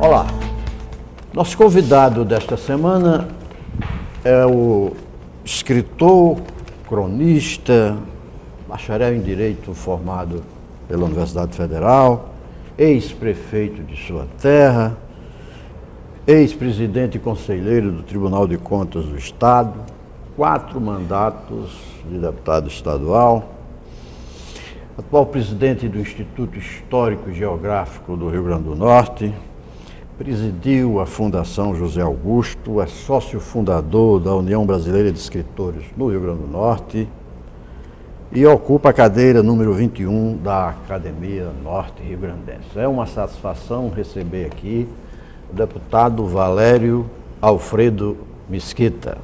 Olá, nosso convidado desta semana é o escritor, cronista, bacharel em Direito formado pela Universidade Federal, ex-prefeito de sua terra, ex-presidente e conselheiro do Tribunal de Contas do Estado, 4 mandatos de deputado estadual, atual presidente do Instituto Histórico e Geográfico do Rio Grande do Norte, presidiu a Fundação José Augusto, é sócio fundador da União Brasileira de Escritores no Rio Grande do Norte e ocupa a cadeira número 21 da Academia Norte Rio Grandense. É uma satisfação receber aqui o deputado Valério Alfredo Mesquita.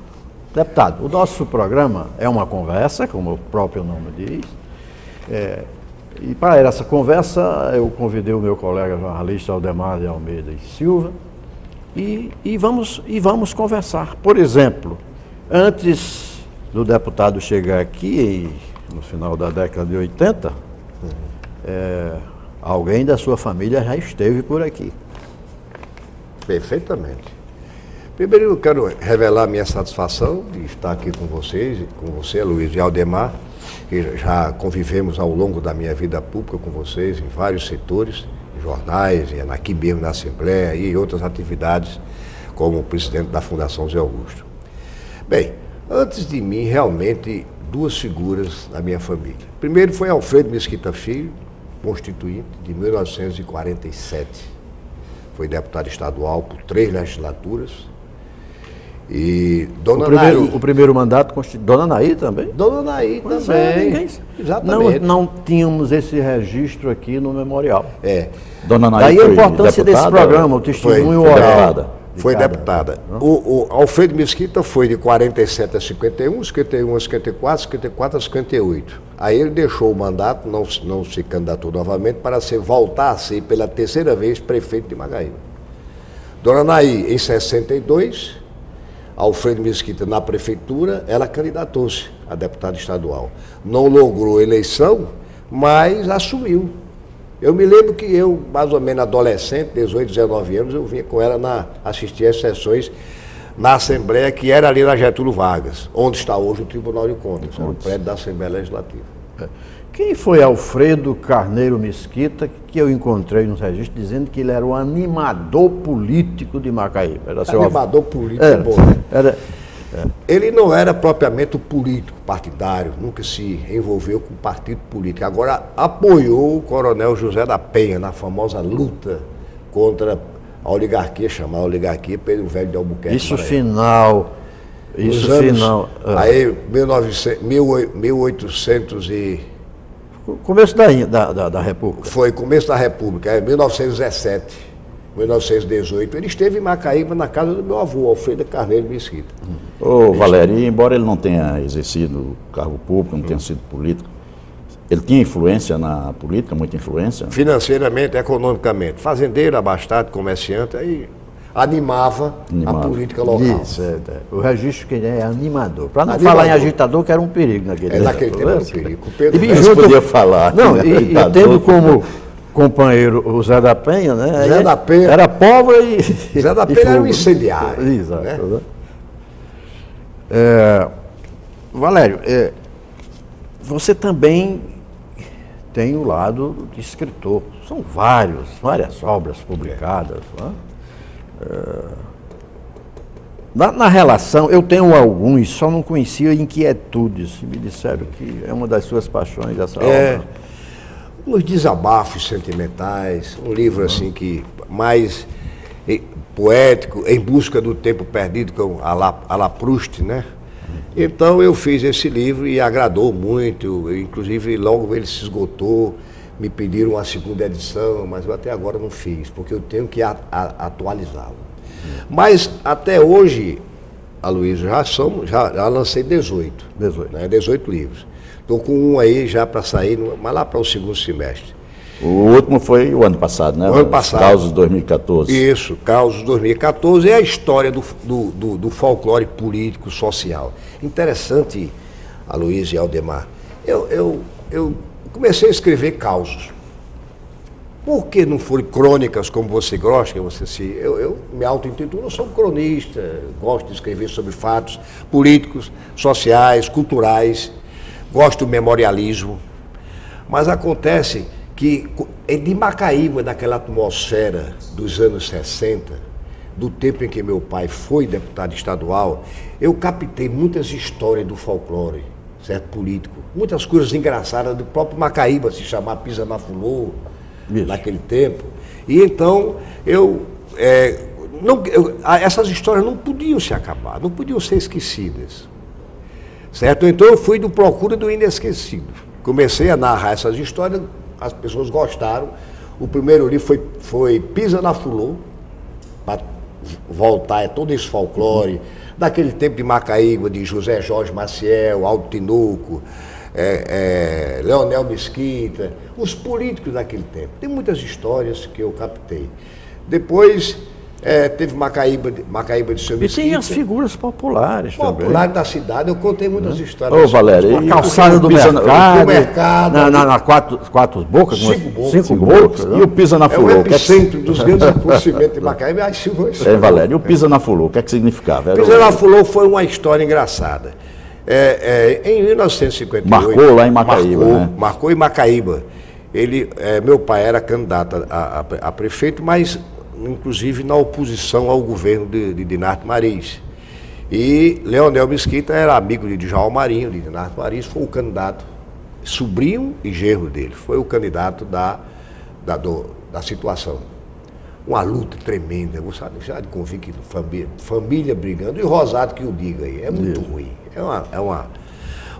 Deputado, o nosso programa é uma conversa, como o próprio nome diz, e para essa conversa eu convidei o meu colega jornalista Aldemar de Almeida e Silva e vamos conversar. Por exemplo, antes do deputado chegar aqui, no final da década de 80, alguém da sua família já esteve por aqui. Perfeitamente. Primeiro eu quero revelar minha satisfação de estar aqui com vocês, com você, Luiz e Aldemar, que já convivemos ao longo da minha vida pública com vocês em vários setores, em jornais, aqui mesmo na Assembleia e em outras atividades, como presidente da Fundação José Augusto. Bem, antes de mim, realmente, 2 figuras da minha família. Primeiro foi Alfredo Mesquita Filho, constituinte de 1947. Foi deputado estadual por 3 legislaturas. E Dona Naí. O primeiro mandato, Dona Naí também? Dona Naí também. Exatamente. Não tínhamos esse registro aqui no memorial. Dona Naí. Daí a importância desse programa, o testemunho oral. Foi deputada. O Alfredo Mesquita foi de 47 a 51, 51 a 54, 54 a 58. Aí ele deixou o mandato, não se candidatou novamente, para voltar a ser, pela 3ª vez, prefeito de Macaíba. Dona Naí, em 62... Alfredo Mesquita na prefeitura, ela candidatou-se a deputada estadual. Não logrou eleição, mas assumiu. Eu me lembro que eu, mais ou menos adolescente, 18, 19 anos, eu vinha com ela assistir às sessões na Assembleia, que era ali na Getúlio Vargas, onde está hoje o Tribunal de Contas, no prédio da Assembleia Legislativa. Quem foi Alfredo Carneiro Mesquita, que eu encontrei nos registros, dizendo que ele era o animador político de Macaíba? Animador político é bom, né? Ele não era propriamente o político partidário, nunca se envolveu com partido político. Agora apoiou o coronel José da Penha na famosa luta contra a oligarquia, chamada oligarquia Pedro Velho de Albuquerque. Isso final. Aí, 1800 e... Começo da República. Foi começo da República, 1917, 1918. Ele esteve em Macaíba, na casa do meu avô, Alfredo Carneiro Mesquita. Ô, Valério, embora ele não tenha exercido cargo público, não tenha sido político, ele tinha influência na política, muita influência? Financeiramente, economicamente. Fazendeiro, abastado, comerciante, aí animava a política local. Isso, o registro que é animador. Para não falar em agitador, que era um perigo naquele tempo. Naquele tempo era um perigo. Pedro podia falar. Não, e tendo como companheiro o Zé da Penha, né? Zé da Penha era pobre e... Zé da Penha era um incendiário. Exato. Né? Valério, você também tem o lado de escritor. São várias obras publicadas. Né? Na relação, eu tenho alguns, só não conhecia Inquietudes. Me disseram que é uma das suas paixões essa obra. Uns desabafos sentimentais, um livro assim que mais poético, em busca do tempo perdido, com a la Proust, né? Então eu fiz esse livro e agradou muito, inclusive logo ele se esgotou, me pediram uma segunda edição, mas eu até agora não fiz, porque eu tenho que atualizá-lo. Mas até hoje, Aloysio, já lancei 18. 18 livros. Estou com um aí já para sair, mas lá para o segundo semestre. O último foi o ano passado, né? O ano passado. Causos 2014. Isso, Causos 2014 é a história do folclore político, social. Interessante, Aloysio e Aldemar. Eu comecei a escrever causos. Por que não foram crônicas como você gosta? Eu me auto-intitulo, eu sou um cronista, gosto de escrever sobre fatos políticos, sociais, culturais, gosto do memorialismo. Mas acontece que de Macaíba, daquela atmosfera dos anos 60, do tempo em que meu pai foi deputado estadual, eu captei muitas histórias do folclore, certo, político, muitas coisas engraçadas do próprio Macaíba, se chamar Pisa na Fulô, naquele tempo. E então essas histórias não podiam se acabar, não podiam ser esquecidas, certo? Então eu fui do procura do inesquecido. Comecei a narrar essas histórias, as pessoas gostaram. O primeiro livro foi Pisa na Fulô, para voltar todo esse folclore daquele tempo de Macaíba, de José Jorge Maciel, Aldo Tinoco, Leonel Mesquita, os políticos daquele tempo. Tem muitas histórias que eu captei. Depois teve Macaíba de Seu Mesquita. E tem as figuras populares também. Da cidade, eu contei muitas histórias. Ô, Valério, a calçada do mercado, na quatro bocas? Cinco bocas. E o Pisa na Fulô? É o epicentro dos grandes acontecimentos de Macaíba. Valério, e o Pisa na Fulô, o que é que significava? Pisa na Fulô foi uma história engraçada. Em 1958... Marcou lá em Macaíba, né? Marcou em Macaíba. Meu pai era candidato a prefeito, mas inclusive na oposição ao governo de Dinarto Mariz. E Leonel Mesquita era amigo de Djalma Marinho, de Dinarto Mariz, foi o candidato, sobrinho e genro dele, foi o candidato da situação. Uma luta tremenda, você já de convir que família brigando, e o Rosado que o diga aí, é muito ruim.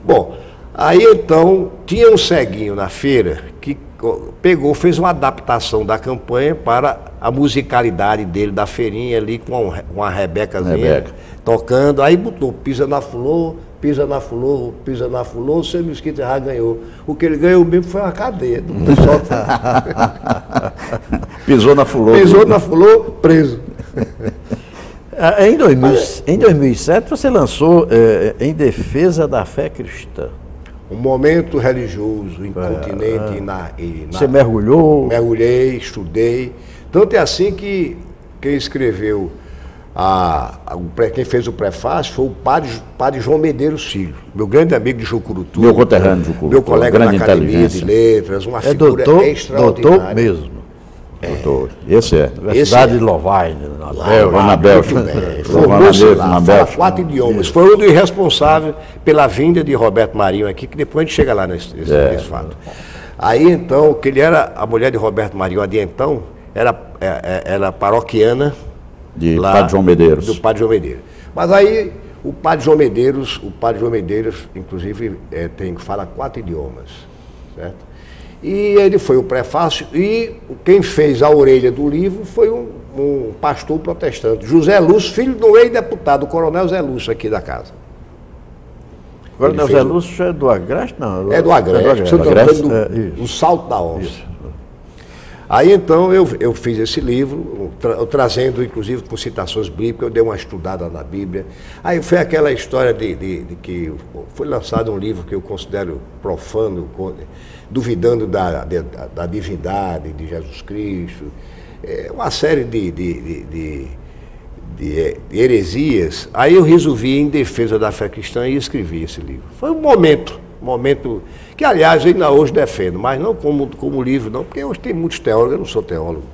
Bom, aí então tinha um ceguinho na feira que fez uma adaptação da campanha para a musicalidade dele, da feirinha ali, com a Rebecazinha tocando, aí botou Pisa na Fulô, Pisa na Fulô, Pisa na Fulô, o seu Mesquita já ganhou. O que ele ganhou mesmo foi uma cadeia. Pisou na Fulô. Pisou na Fulô, preso. Em 2007 você lançou Em Defesa da Fé Cristã. Um momento religioso, incontinente Você mergulhou? Mergulhei, estudei. Tanto é assim que quem escreveu, quem fez o prefácio foi o padre João Medeiros Filho, meu grande amigo de Jucurutu. Meu conterrâneo de Jucurutu. Meu colega na Academia de Letras, uma figura extraordinária. Doutor mesmo. Doutor, esse é. Universidade de Louvain, na Bélgica. Formou-se lá, fala 4 idiomas. Foi um dos responsáveis pela vinda de Roberto Marinho aqui, que depois a gente chega lá nesse fato. Aí então, que ele era, a mulher de Roberto Marinho, de então, era paroquiana de lá, Padre João Medeiros. Do Padre João Medeiros. Mas aí o Padre João Medeiros, inclusive, fala 4 idiomas, certo? E ele foi o prefácio, e quem fez a orelha do livro foi um pastor protestante, José Lúcio, filho do ex-deputado, o coronel Zé Lúcio, aqui da casa. O coronel Zé Lúcio é do Agreste? Não, é do Agreste, o Salto da Onça. Isso. Aí então eu fiz esse livro, trazendo inclusive com citações bíblicas, eu dei uma estudada na Bíblia. Aí foi aquela história de que foi lançado um livro que eu considero profano, duvidando da divindade de Jesus Cristo, uma série de heresias. Aí eu resolvi, em defesa da fé cristã, e escrevi esse livro. Foi um momento que, aliás, eu ainda hoje defendo, mas não como livro, não, porque hoje tem muitos teólogos, eu não sou teólogo.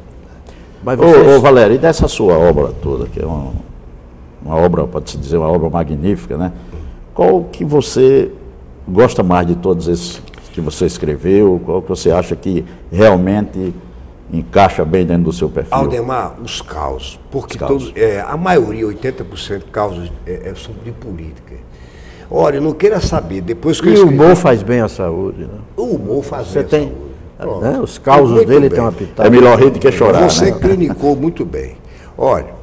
Mas ô Valério, e dessa sua obra toda, que é uma obra, pode-se dizer, uma obra magnífica, né? Qual que você gosta mais de todos esses que você escreveu? Qual que você acha que realmente encaixa bem dentro do seu perfil? Aldemar, os causos, porque a maioria, 80% causos são de política. Olha, eu não queira saber, depois que o humor faz bem à saúde, né? O humor faz bem à saúde. Né? Os causos Muito dele bem. tem uma pitada. É melhor rir do que chorar, Você né? clinicou muito bem. Olha,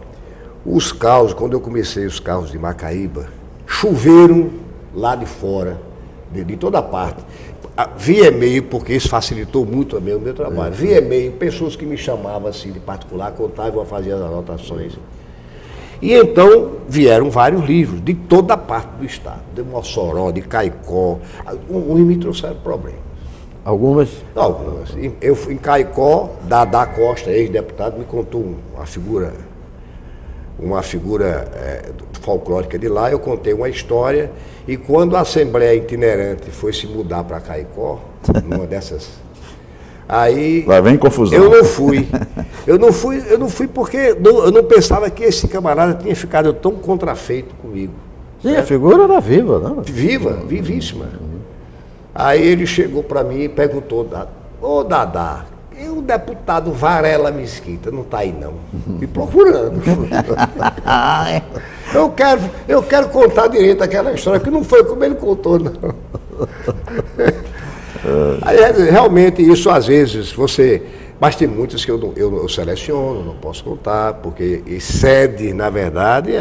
os causos, quando eu comecei os causos de Macaíba, choveram lá de fora, de toda parte. Via e-mail, porque isso facilitou muito também o meu trabalho. Via e-mail, pessoas que me chamavam assim de particular, contavam, faziam as anotações. E então vieram vários livros de toda a parte do estado, de Mossoró, de Caicó. Uns me trouxeram problemas. Algumas? Algumas. Eu fui em Caicó, Dadá Costa, ex-deputado, me contou uma figura folclórica de lá. Eu contei uma história e quando a Assembleia Itinerante foi se mudar para Caicó, numa dessas, aí Lá vem confusão. eu não fui. Eu não fui porque eu não pensava que esse camarada tinha ficado tão contrafeito comigo. Sim, a figura era viva, não? Viva, vivíssima. Aí ele chegou para mim e perguntou, ô Dadá, e o deputado Varela Mesquita não está aí não? Me procurando. eu quero contar direito aquela história, que não foi como ele contou, não. Aí, realmente, isso às vezes você... Mas tem muitas que eu seleciono, não posso contar, porque excede, na verdade,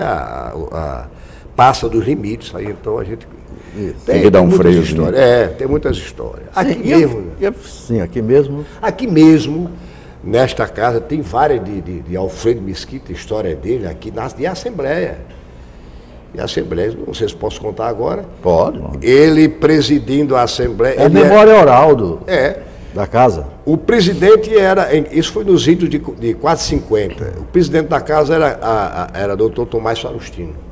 passa dos limites. Aí então a gente... Tem que dar um freio. Tem muitas histórias. Sim, Aqui mesmo. Sim, aqui mesmo. Aqui mesmo, nesta casa, tem várias de Alfredo Mesquita, história dele, aqui de Assembleia. E a Assembleia, não sei se posso contar agora. Pode. Ele presidindo a Assembleia. É a memória oral da casa. O presidente isso foi nos idos de 450. O presidente da casa era doutor Tomás Faustino.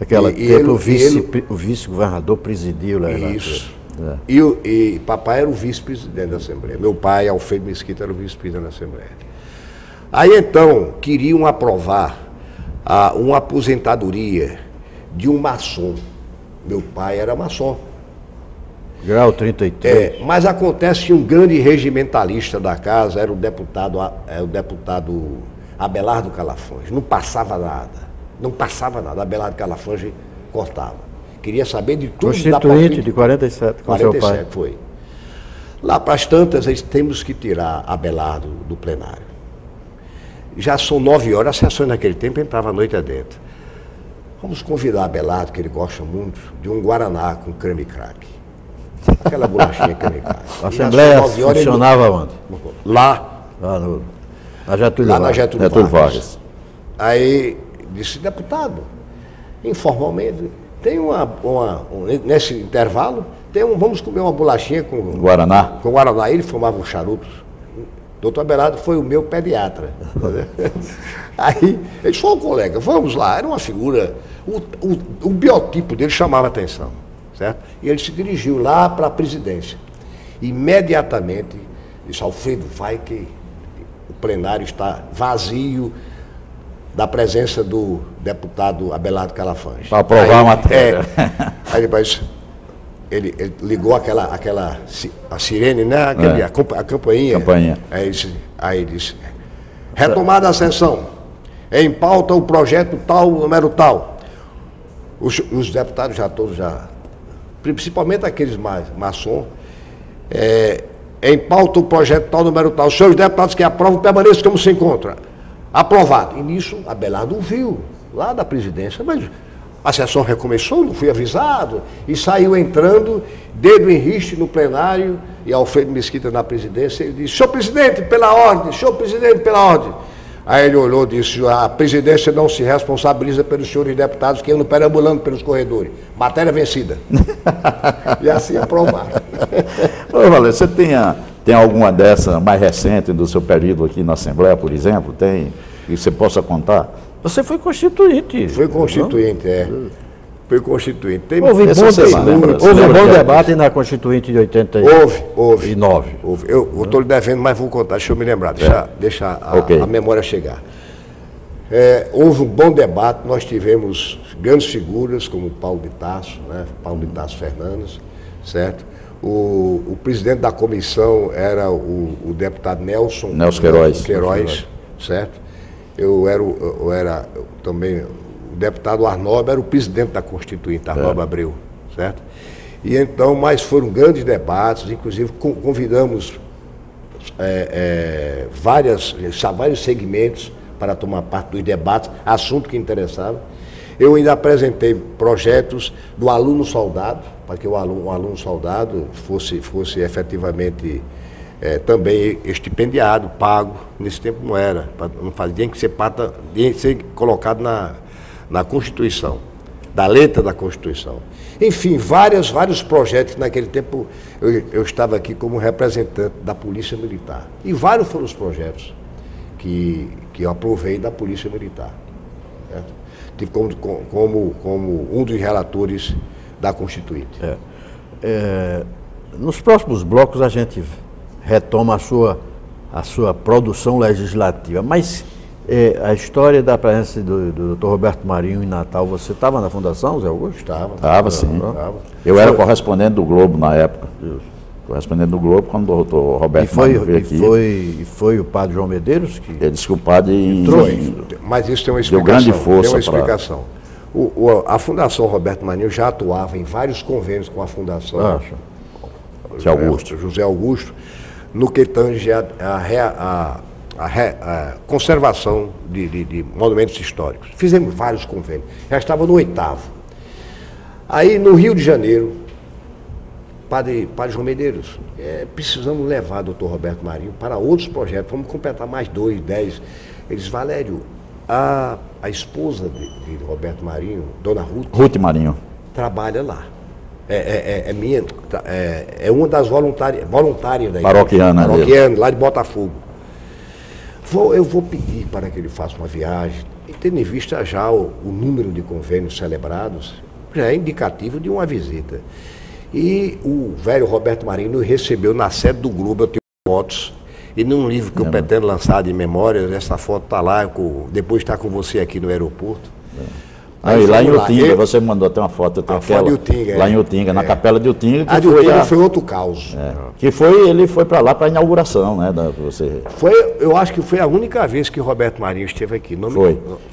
Aquela E tempo o vice-governador presidiu lá. Isso. E papai era o vice-presidente da Assembleia. Meu pai, Alfredo Mesquita, era o vice-presidente da Assembleia. Aí então, queriam aprovar uma aposentadoria de um maçom. Meu pai era maçom. Grau 33. Mas acontece que um grande regimentalista da casa era o deputado Abelardo Calafões. Não passava nada. Abelardo Calafões cortava. Queria saber de tudo da Constituinte de 47, com seu pai. 47 foi. Lá para as tantas, temos que tirar Abelardo do plenário. Já são 9 horas, as sessões naquele tempo entrava a noite adentro. Vamos convidar Abelardo, que ele gosta muito, de um Guaraná com creme crack. Aquela bolachinha creme crack. A Assembleia funcionava onde? Lá. Na Getúlio Vargas. Aí disse, deputado, informalmente, tem nesse intervalo, vamos comer uma bolachinha com Guaraná. Com Guaraná. Ele fumava um charuto. Doutor Abelardo foi o meu pediatra. Aí, ele disse, ô colega, vamos lá. Era uma figura, o biotipo dele chamava atenção, certo? E ele se dirigiu lá para a presidência. Imediatamente, disse, Alfredo, vai que o plenário está vazio da presença do deputado Abelardo Calafões. Para aprovar a matéria. Aí depois ele ligou a sirene, né? A campainha. Aí disse, retomada a sessão, em pauta o projeto tal, número tal. Os deputados todos, principalmente aqueles maçons, em pauta o projeto tal, número tal. Os senhores deputados que aprovam permaneçam como se encontra. Aprovado. E nisso, Abelardo viu, lá da presidência, mas a sessão recomeçou, não fui avisado, e saiu entrando, dedo em riste no plenário, e Alfredo Mesquita na presidência, ele disse, senhor presidente, pela ordem, senhor presidente, pela ordem. Aí ele olhou e disse, a presidência não se responsabiliza pelos senhores deputados que andam perambulando pelos corredores. Matéria vencida. E assim aprovado. Ô, Valério, você tem alguma dessa mais recente do seu período aqui na Assembleia, por exemplo? Tem? E você possa contar? Você foi constituinte. Foi constituinte, Foi constituinte. Houve bom debate na Constituinte de 89. Houve. Eu estou lhe devendo, mas vou contar, deixa eu me lembrar, deixa a memória chegar. Houve um bom debate, nós tivemos grandes figuras como Paulo de Tarso, né? Paulo de Tarso Fernandes, certo? O presidente da comissão era o deputado Nelson Queiroz, certo? Eu era também, o deputado Arnob era o presidente da Constituinte, Arnob Abreu, certo? E então, mas foram grandes debates, inclusive convidamos vários segmentos para tomar parte dos debates, assunto que interessava. Eu ainda apresentei projetos do aluno soldado, para que o aluno soldado fosse efetivamente também estipendiado, pago. Nesse tempo não era, não fazia, tinha que ser colocado na Constituição, da letra da Constituição. Enfim, vários projetos. Naquele tempo eu estava aqui como representante da Polícia Militar. E vários foram os projetos que eu aprovei da Polícia Militar. Certo? Tive como um dos relatores da Constituinte. Nos próximos blocos a gente retoma a sua produção legislativa, mas a história da presença do Dr. Roberto Marinho em Natal, você estava na Fundação, Zé Augusto? Estava, sim. Eu era correspondente do Globo na época. Isso. Correspondente do Globo, quando o doutor Roberto Marinho veio aqui. E foi o padre João Medeiros que... Ele disse que o padre entrou. Mas isso tem uma explicação. Deu grande força. Tem uma explicação. A Fundação Roberto Marinho já atuava em vários convênios com a Fundação José Augusto, no que tange a conservação de monumentos históricos. Fizemos vários convênios. Já estava no 8º. Aí, no Rio de Janeiro, Padre João Medeiros, precisamos levar o Dr. Roberto Marinho para outros projetos, vamos completar mais 2, 10. Ele disse, Valério, a esposa de Roberto Marinho, Dona Ruth Marinho, trabalha lá. É uma das voluntárias da paroquiana, lá de Botafogo. Eu vou pedir para que ele faça uma viagem, e tendo em vista já o número de convênios celebrados, já é indicativo de uma visita. E o velho Roberto Marinho nos recebeu na sede do Globo. Eu tenho fotos, e num livro que eu pretendo lançar de memórias, essa foto está lá, depois está com você aqui no aeroporto. Aí, lá em Utinga, você me mandou até uma foto, eu tenho aquela, Utinga, lá em Utinga, na Capela de Utinga. A de Utinga foi outro caos. Ele foi para lá para a inauguração, né? Eu acho que foi a única vez que Roberto Marinho esteve aqui.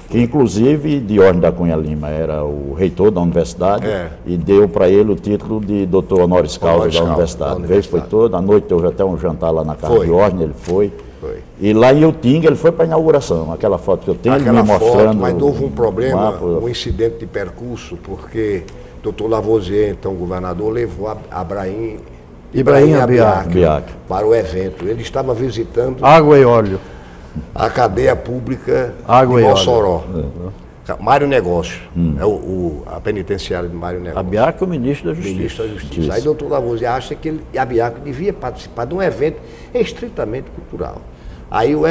Que inclusive, de Ordem da Cunha Lima, era o reitor da universidade e deu para ele o título de doutor honoris causa da universidade. Veio, foi toda, à noite houve até um jantar lá na casa de Ordem, ele foi. E lá em Utinga ele foi para a inauguração, aquela foto que eu tenho, ele me mostrando. Mas houve um problema, um incidente de percurso, porque o doutor Lavoisier, então governador, levou Ibrahim Abiac para o evento. Ele estava visitando Água e Óleo, a cadeia pública Água de Mossoró. Mário Negócio, a penitenciária de Mário Negócio. Abiac é o ministro da Justiça. Ministro da Justiça. Aí o doutor Lavoisier acha que Abiac devia participar de um evento estritamente cultural. Aí o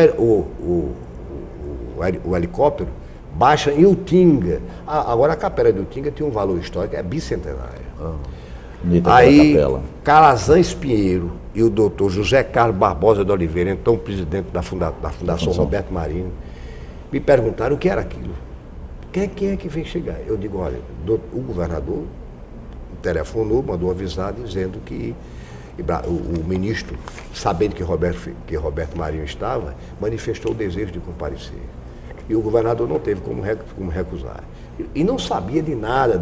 helicóptero baixa em Utinga. Agora a Capela de Utinga tem um valor histórico, é bicentenário. Aí Calazans Pinheiro e o doutor José Carlos Barbosa de Oliveira, então presidente da Fundação Roberto Marinho, me perguntaram o que era aquilo. Quem é que vem chegar? Eu digo, olha, o governador telefonou, mandou avisar, dizendo que o ministro, sabendo que Roberto Marinho estava, manifestou o desejo de comparecer. E o governador não teve como recusar. E não sabia de nada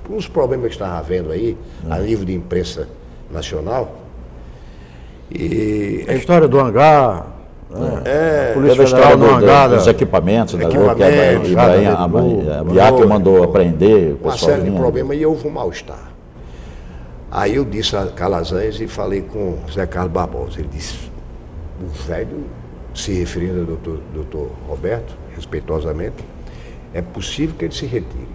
uns problemas que estava havendo aí, a nível de imprensa nacional. A história do hangar, a Polícia Federal no hangar. Os equipamentos, Abiac mandou apreender. Uma série de problemas, e houve um mal-estar. Aí eu disse a Calazans e falei com o Zé Carlos Barbosa. Ele disse, o velho, se referindo ao doutor Roberto, respeitosamente, é possível que ele se retire.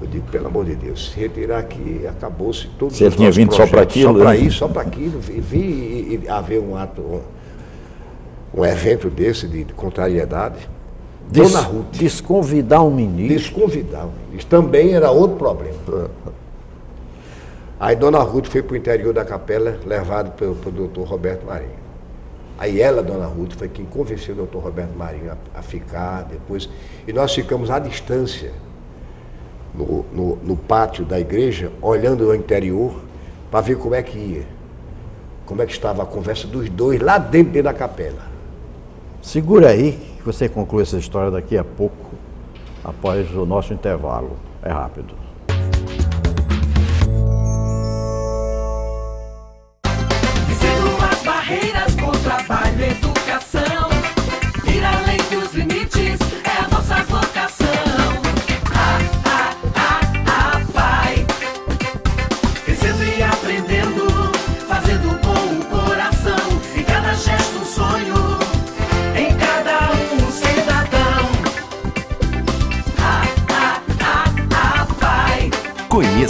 Eu digo, pelo amor de Deus, se retirar aqui, acabou-se todos os nossos projetos. Se ele tinha vindo só para aquilo? Só para isso, só para aquilo. Vi haver um evento desse de contrariedade. Dona Ruth. Desconvidar um ministro. Desconvidar um ministro. Também era outro problema. Aí Dona Ruth foi para o interior da capela, levado pelo doutor Roberto Marinho. Aí Dona Ruth, foi quem convenceu o doutor Roberto Marinho a ficar depois. E nós ficamos à distância, no pátio da igreja, olhando o interior, para ver como é que ia. Como é que estava a conversa dos dois lá dentro da capela. Segura aí, que você conclui essa história daqui a pouco, após o nosso intervalo. É rápido.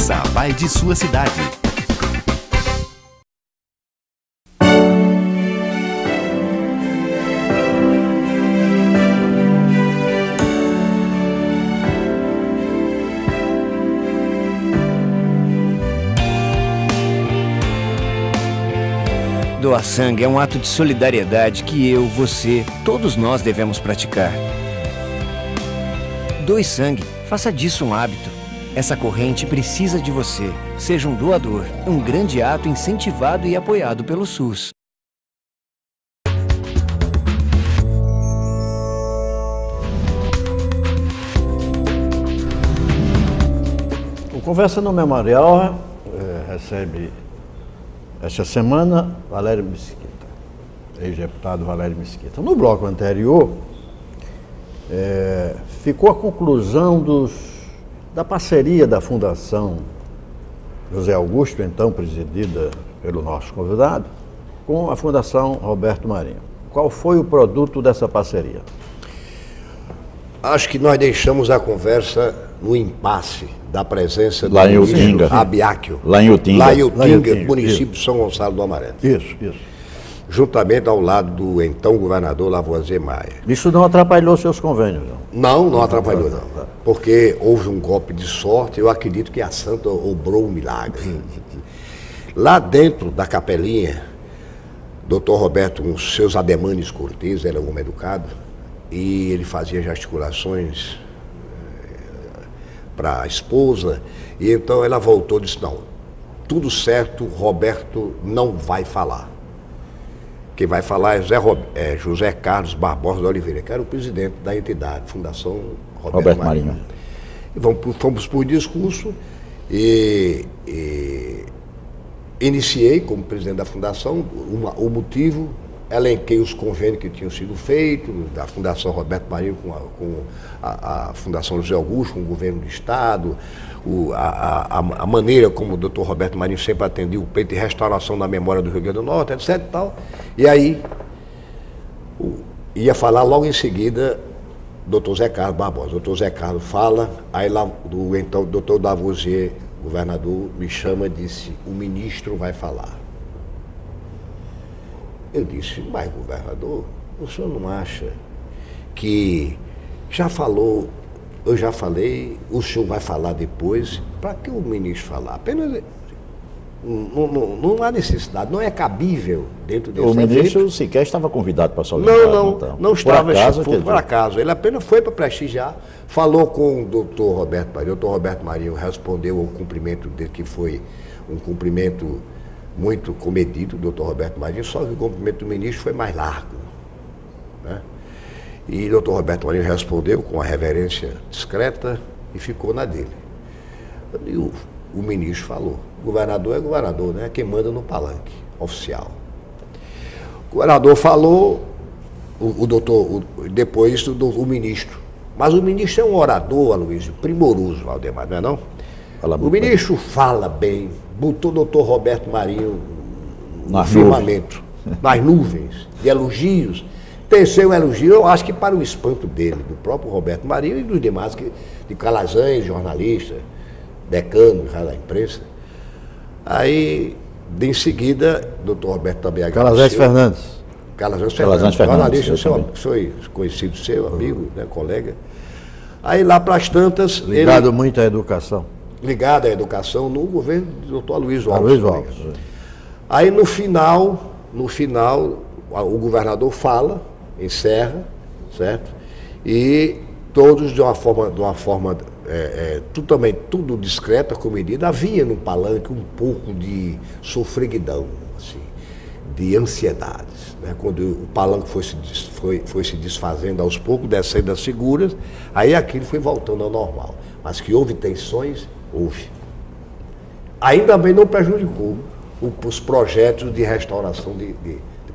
Essa vai de sua cidade. Doar sangue é um ato de solidariedade que eu, você, todos nós devemos praticar. Doe sangue, faça disso um hábito. Essa corrente precisa de você. Seja um doador, um grande ato incentivado e apoiado pelo SUS. O Conversa no Memorial recebe esta semana Valério Mesquita, ex-deputado Valério Mesquita. No bloco anterior, ficou a conclusão da parceria da Fundação José Augusto, então presidida pelo nosso convidado, com a Fundação Roberto Marinho. Qual foi o produto dessa parceria? Acho que nós deixamos a conversa no impasse da presença do Lá em Utinga. Abiáquio. Lá em Utinga. Lá em Utinga, Utinga, município de São Gonçalo do Amarante. Isso. Juntamente ao lado do então governador Lavoisier Maia. Isso não atrapalhou seus convênios, não? Não atrapalhou, não. Porque houve um golpe de sorte, eu acredito que a Santa obrou um milagre. Lá dentro da capelinha, doutor Roberto, com seus ademanes corteses, era um homem educado, e ele fazia gesticulações para a esposa, e então ela voltou e disse, não, tudo certo, Roberto não vai falar. Quem vai falar é José Carlos Barbosa de Oliveira, que era o presidente da entidade, Fundação Roberto Marinho. E fomos por discurso e iniciei como presidente da Fundação o motivo, elenquei os convênios que tinham sido feitos, da Fundação Roberto Marinho com a Fundação José Augusto, com o governo do Estado, a maneira como o doutor Roberto Marinho sempre atendia o pleito de restauração da memória do Rio Grande do Norte, etc. E tal. E aí, ia falar logo em seguida doutor Zé Carlos Barbosa. Doutor Zé Carlos fala, aí lá então o doutor Lavoisier, governador, me chama e disse, o ministro vai falar. Eu disse, mas governador, o senhor não acha que já falou, eu já falei, o senhor vai falar depois, para que o ministro falar? Apenas não há necessidade, não é cabível dentro desse evento. O ministro sequer estava convidado para solenidade. Não estava, por acaso, acaso. Ele apenas foi para prestigiar, falou com o doutor Roberto Marinho. O doutor Roberto Marinho respondeu ao cumprimento dele, que foi um cumprimento muito comedido, o doutor Roberto Marinho, só que o cumprimento do ministro foi mais largo, né? E o doutor Roberto Marinho respondeu com uma reverência discreta e ficou na dele. E o ministro falou, governador é governador, né? Quem manda no palanque, oficial. O governador falou, depois o ministro. Mas o ministro é um orador, Aloysio, primoroso, Valdemar, não é não? O ministro fala bem, botou o doutor Roberto Marinho no firmamento, nas nuvens, de elogios. Terceiro elogio, eu acho que para o espanto dele, do próprio Roberto Marinho e dos demais, de Calazans, jornalista, decano já da imprensa. Aí, em seguida, o doutor Roberto também agradeceu. Calazans Fernandes, jornalista, foi conhecido seu, amigo, né, colega. Aí lá para as tantas... Ligado muito à educação. Ligado à educação no governo do doutor Aloysio Alves. Aí no final, o governador fala, encerra, certo? E todos de uma forma tudo discreta, comedida. Havia no palanque um pouco de sofreguidão, assim, de ansiedades, né? Quando o palanque foi se desfazendo aos poucos, descendo as figuras, aí aquilo foi voltando ao normal. Mas que houve tensões, houve. Ainda bem não prejudicou os projetos de restauração de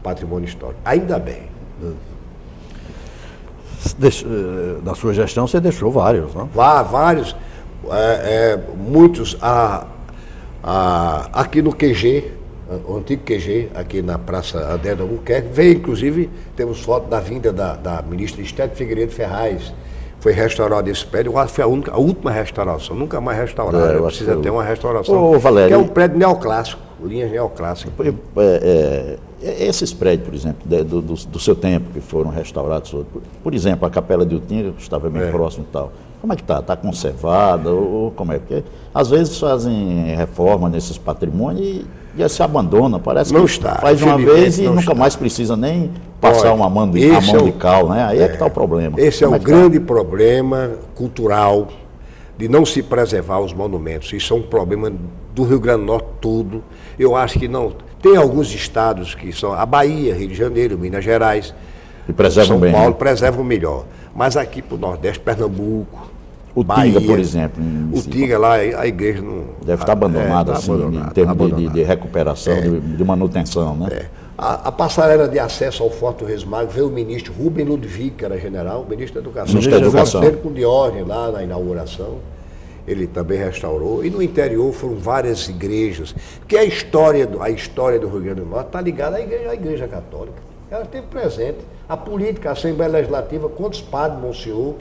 patrimônio histórico. Ainda bem. Na sua gestão você deixou vários, não? Vários. Muitos. Aqui no QG, o antigo QG, aqui na Praça André de Albuquerque, veio inclusive, temos foto da vinda da ministra Esther Figueiredo Ferraz, foi restaurado esse prédio, eu acho que foi a última restauração, nunca mais restaurada, precisa ter uma restauração, Valério, que é um prédio neoclássico, linhas neoclássicas. Esses prédios, por exemplo, do seu tempo, que foram restaurados, por exemplo, a Capela de Utinga, que estava bem próximo e tal, como é que está? Está conservada? Ou como é? Porque às vezes fazem reforma nesses patrimônios e se abandona, parece não que está, faz uma vez e nunca está. mais precisa nem passar uma mão de cal, né? Aí é que está o problema. Esse é o grande problema cultural de não se preservar os monumentos. Isso é um problema do Rio Grande do Norte todo. Eu acho que não. Tem alguns estados que são a Bahia, Rio de Janeiro, Minas Gerais, e preservam São bem, Paulo, né? preservam melhor. Mas aqui para o Nordeste, Pernambuco, o Bahia, Tinga, por exemplo. O Tinga lá, a igreja não... Deve estar abandonada, assim, em termos de recuperação, de manutenção, né? A passarela de acesso ao Forte do Reis Magos veio o ministro Rubem Ludwig, que era general, o ministro da Educação. Ministro da Educação. Ele com Diógenes lá na inauguração. Ele também restaurou. E no interior foram várias igrejas. Porque a história do Rio Grande do Norte está ligada à igreja católica. Ela esteve presente. A política, a Assembleia Legislativa, quantos padres, monsenhor,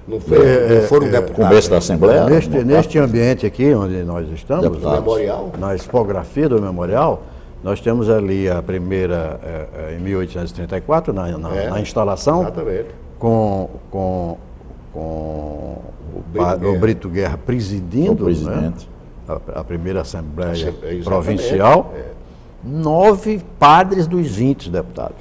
não foram deputados? Conversa da Assembleia? Neste ambiente aqui, onde nós estamos, memorial. Na expografia do memorial, nós temos ali a primeira, em 1834, na instalação, exatamente. com o Brito Guerra presidindo, né, a primeira Assembleia Provincial, 9 padres dos 20 deputados.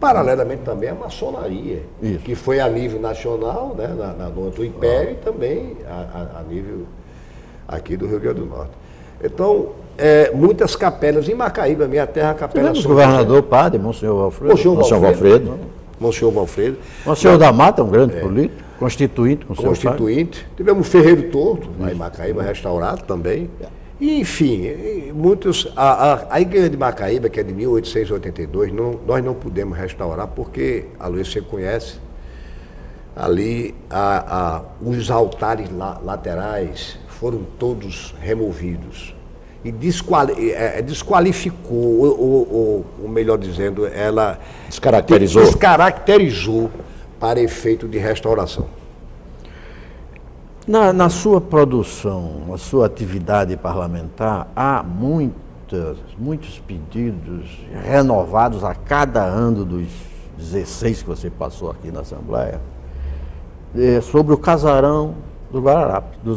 Paralelamente também a maçonaria, que foi a nível nacional, né, do Império, e também a nível aqui do Rio Grande do Norte. Então, muitas capelas, em Macaíba, minha terra, a capela... Tivemos governador, padre, Monsenhor Valfredo. Monsenhor Valfredo. Monsenhor da Mata, um grande político, constituinte, com seu pai. Tivemos o Ferreiro Torto, lá em Macaíba, restaurado também. E, enfim, muitos... A igreja de Macaíba, que é de 1882, nós não pudemos restaurar, porque, a Luiz, você conhece, ali os altares laterais foram todos removidos. E desqualificou, ou melhor dizendo, ela descaracterizou para efeito de restauração. Na sua produção, na sua atividade parlamentar, há muitos pedidos renovados a cada ano dos 16 que você passou aqui na Assembleia, sobre o casarão dos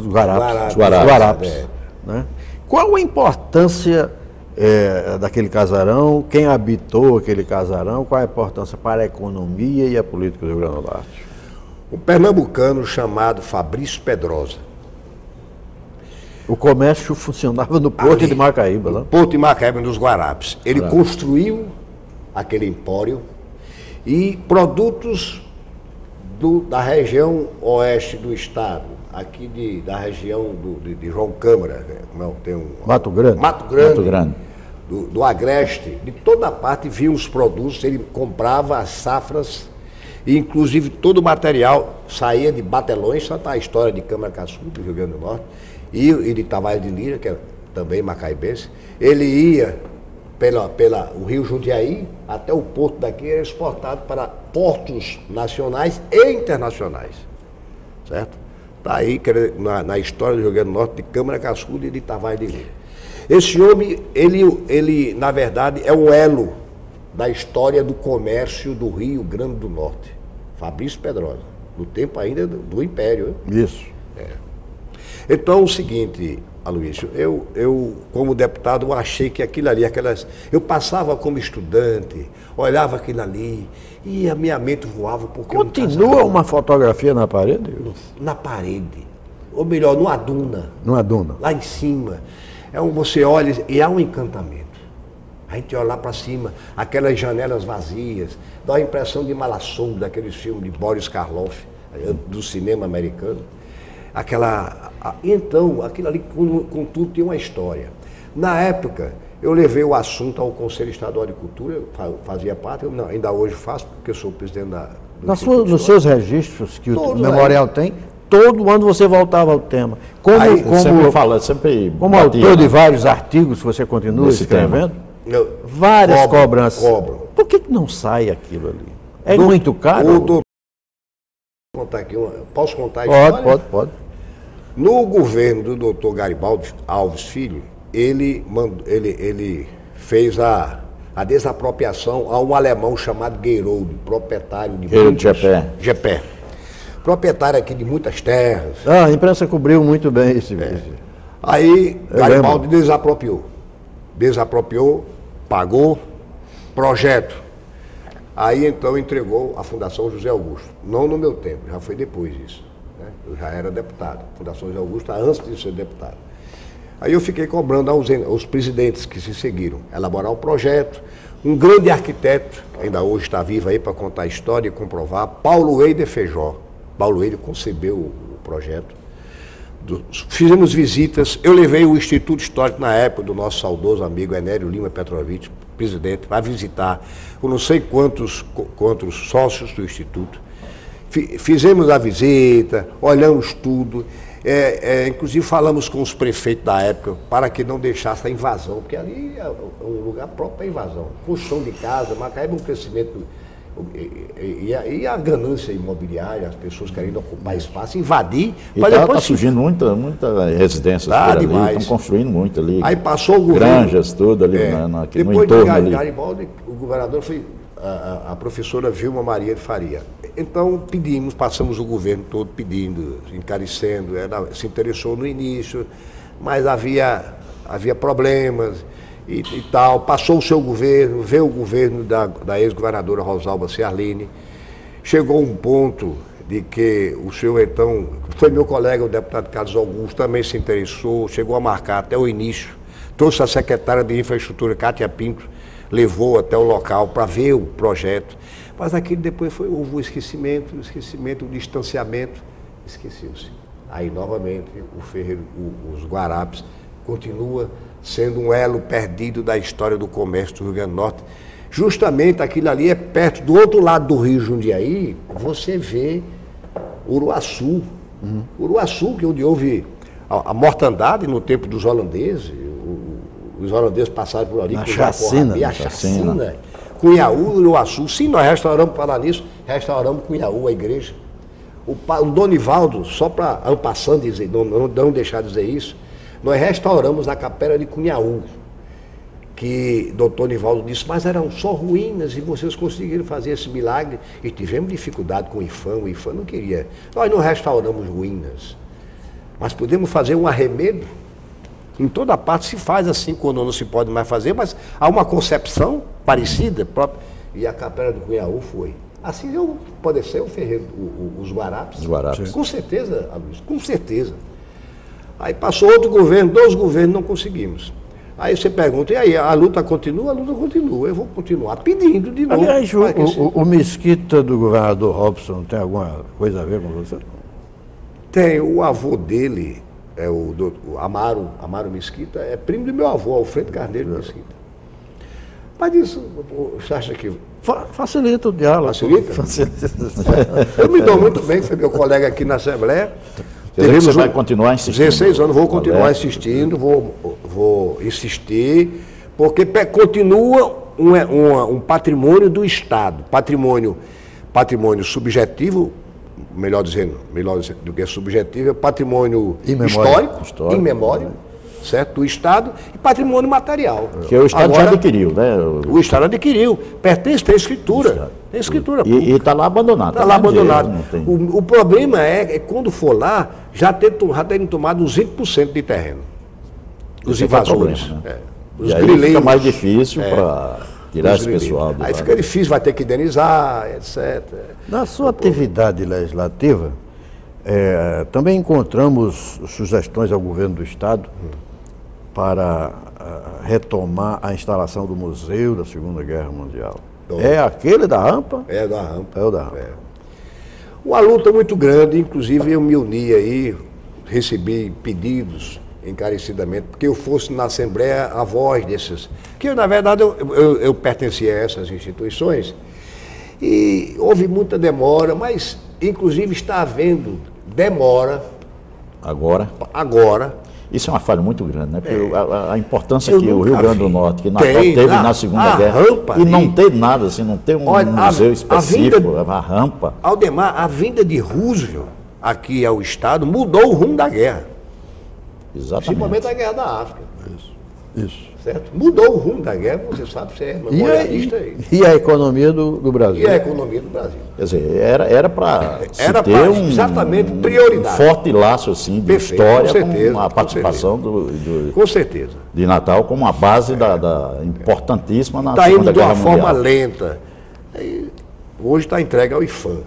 Guarapes. Né? Qual a importância daquele casarão? Quem habitou aquele casarão? Qual a importância para a economia e a política do Rio Grande do Norte? Um pernambucano chamado Fabrício Pedrosa. O comércio funcionava no Porto de Macaíba, né? No Porto de Macaíba, nos Guarapes. Ele construiu aquele empório e produtos da região oeste do estado, aqui da região de João Câmara, tem Mato Grande, do Agreste, de toda parte vinham os produtos, ele comprava as safras, e inclusive todo o material saía de Batelões, só está a história de Câmara Caçu, do Rio Grande do Norte, e de Tavares de Lira, que é também macaibense. Ele ia o Rio Jundiaí até o porto daqui, era exportado para portos nacionais e internacionais, certo? Está aí na história do Rio Grande do Norte, de Câmara Cascuda e de Tavares de Lira. Esse homem, ele na verdade é o elo da história do comércio do Rio Grande do Norte. Fabrício Pedrosa, no tempo ainda do Império. Isso. Então, é o seguinte, Aloysio, eu como deputado, eu achei que aquilo ali, eu passava como estudante, olhava aquilo ali, e a minha mente voava porque... Continua uma fotografia na parede? Na parede. Ou melhor, numa duna. Numa duna. Lá em cima. Você olha e há um encantamento. A gente olha lá para cima, aquelas janelas vazias, dá a impressão de Malhação, daqueles filmes de Boris Karloff, do cinema americano. Então, aquilo ali, com tudo, tem uma história. Na época, eu levei o assunto ao Conselho Estadual de Cultura, eu fazia parte, ainda hoje faço, porque eu sou o presidente nos seus registros que o memorial tem, todo ano você voltava ao tema. Como autor de vários artigos que você continua escrevendo, várias cobranças. Por que não sai aquilo ali? É muito caro? contar aqui. Posso contar a história? Pode. No governo do doutor Garibaldi Alves Filho, ele fez a desapropriação a um alemão chamado Gueirold, proprietário de Gepé. Proprietário aqui de muitas terras. A imprensa cobriu muito bem esse vídeo. Aí Garibaldi desapropriou, pagou, projeto. Aí então entregou à Fundação José Augusto. Não no meu tempo, já foi depois disso. Né? Eu já era deputado. Fundação José Augusto antes de ser deputado. Aí eu fiquei cobrando aos presidentes que se seguiram, elaborar um projeto. Um grande arquiteto, ainda hoje está vivo aí para contar a história e comprovar, Paulo Eider Feijó. Paulo Eider concebeu o projeto. Fizemos visitas, eu levei o Instituto Histórico na época do nosso saudoso amigo Enério Lima Petrovich, presidente, para visitar com não sei quantos sócios do Instituto. Fizemos a visita, olhamos tudo, inclusive falamos com os prefeitos da época para que não deixasse a invasão, porque ali é um lugar próprio para invasão. Construção de casa, Macaíba é um crescimento. E a ganância imobiliária, as pessoas querendo ocupar espaço, invadir. E está surgindo muita residência por ali, estão construindo muito ali. Aí passou o governo. Granjas, tudo ali no entorno ali. Garibaldi, o governador foi a professora Vilma Maria de Faria. Então passamos o governo todo pedindo, encarecendo, se interessou no início, mas havia problemas. E tal, passou o seu governo, veio o governo da ex-governadora Rosalba Ciarline, chegou um ponto de que o senhor então, foi meu colega, o deputado Carlos Augusto, também se interessou, chegou a marcar até o início, trouxe a secretária de infraestrutura, Cátia Pinto, levou até o local para ver o projeto, mas aquilo depois houve o esquecimento, o distanciamento, esqueceu-se. Aí novamente os Guarapes continua sendo um elo perdido da história do comércio do Rio Grande do Norte. Justamente aquilo ali é perto, do outro lado do Rio Jundiaí, você vê Uruaçu. Uruaçu, que é onde houve a mortandade no tempo dos holandeses. Os holandeses passaram por ali. A chacina. Cunhaú, Uruaçu. Sim, nós restauramos, falar nisso, restauramos Cunhaú, a igreja. O Donivaldo, só para passando dizer, não deixar de dizer isso, nós restauramos a capela de Cunhaú, que o doutor Nivaldo disse, mas eram só ruínas e vocês conseguiram fazer esse milagre. E tivemos dificuldade com o IFAM não queria. Nós não restauramos ruínas, mas podemos fazer um arremedo. Em toda parte se faz assim, quando não se pode mais fazer, mas há uma concepção parecida, própria. E a capela de Cunhaú foi. Assim pode ser o Ferreiro, os Guarapes. Os Guarapes. Com certeza, Luiz, com certeza. Aí passou outro governo, 2 governos, não conseguimos. Aí você pergunta, e aí, a luta continua? A luta continua, eu vou continuar pedindo de novo. Aliás, o Mesquita do governador Robson tem alguma coisa a ver com você? Tem, o avô dele, o Amaro Mesquita, é primo do meu avô, Alfredo Carneiro Mesquita. Mas isso, você acha que... Facilita o diálogo. Facilita? Eu me dou muito bem, foi meu colega aqui na Assembleia. Você vai continuar insistindo? 16 anos, vou continuar insistindo, vou insistir, porque continua um patrimônio do Estado, patrimônio subjetivo, melhor dizendo do que subjetivo, é patrimônio histórico, em memória, certo? Do Estado, e patrimônio material. Que o Estado já adquiriu, né? O Estado adquiriu, pertence, tem escritura. Tem escritura pública. E está lá abandonado. Está lá abandonado. O problema é quando for lá, já terem tomado uns 20% de terreno. Os invasores. Problema, né? Os grileiros. Fica mais difícil para tirar esse pessoal. Aí fica difícil, vai ter que indenizar, etc. Na sua atividade legislativa, também encontramos sugestões ao governo do Estado para retomar a instalação do Museu da Segunda Guerra Mundial. É aquele da rampa? É da rampa. É o da rampa. Uma luta muito grande, inclusive eu me uni aí, recebi pedidos encarecidamente, porque eu fosse na Assembleia a voz desses. Que na verdade eu pertencia a essas instituições e houve muita demora, mas inclusive está havendo demora. Agora, Isso é uma falha muito grande, né? Porque a importância Eu que o nunca Rio Grande do vi. Norte, que Natal Tem, teve na- na Segunda a Guerra, rampa e não ali. ter nada, assim, não ter um Olha, museu específico, vinda- a rampa. Aldemar, a vinda de Roosevelt aqui ao Estado mudou o rumo da guerra. Exatamente. Principalmente a guerra da África. Isso. Certo? Mudou o rumo da guerra, você sabe, você é memorialista aí. E a economia do Brasil? E a economia do Brasil. Quer dizer, era para Era ter pra, um, exatamente, um prioridade. forte laço assim, de Perfeito, história com certeza, com a com participação Com certeza. de Natal como uma base da importantíssima na Está indo Segunda de uma Guerra forma Mundial. lenta. Hoje está entregue ao IFAM.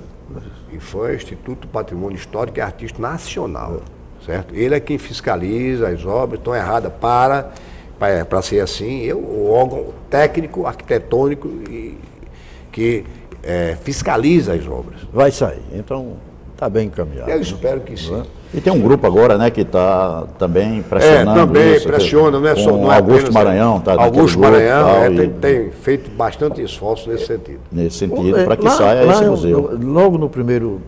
IFAM é o Instituto do Patrimônio Histórico e Artístico Nacional. Certo? Ele é quem fiscaliza as obras, estão erradas para ser assim, o órgão técnico, arquitetônico que fiscaliza as obras. Vai sair. Então, está bem encaminhado. Eu espero que sim. E tem um grupo agora, né, que está também pressionando também isso, pressiona, não é só com não é Augusto apenas- Maranhão, tá? Augusto naquele grupo, Maranhão tal, e tem feito bastante esforço nesse sentido. nesse sentido, para que saia esse museu. Logo no primeiro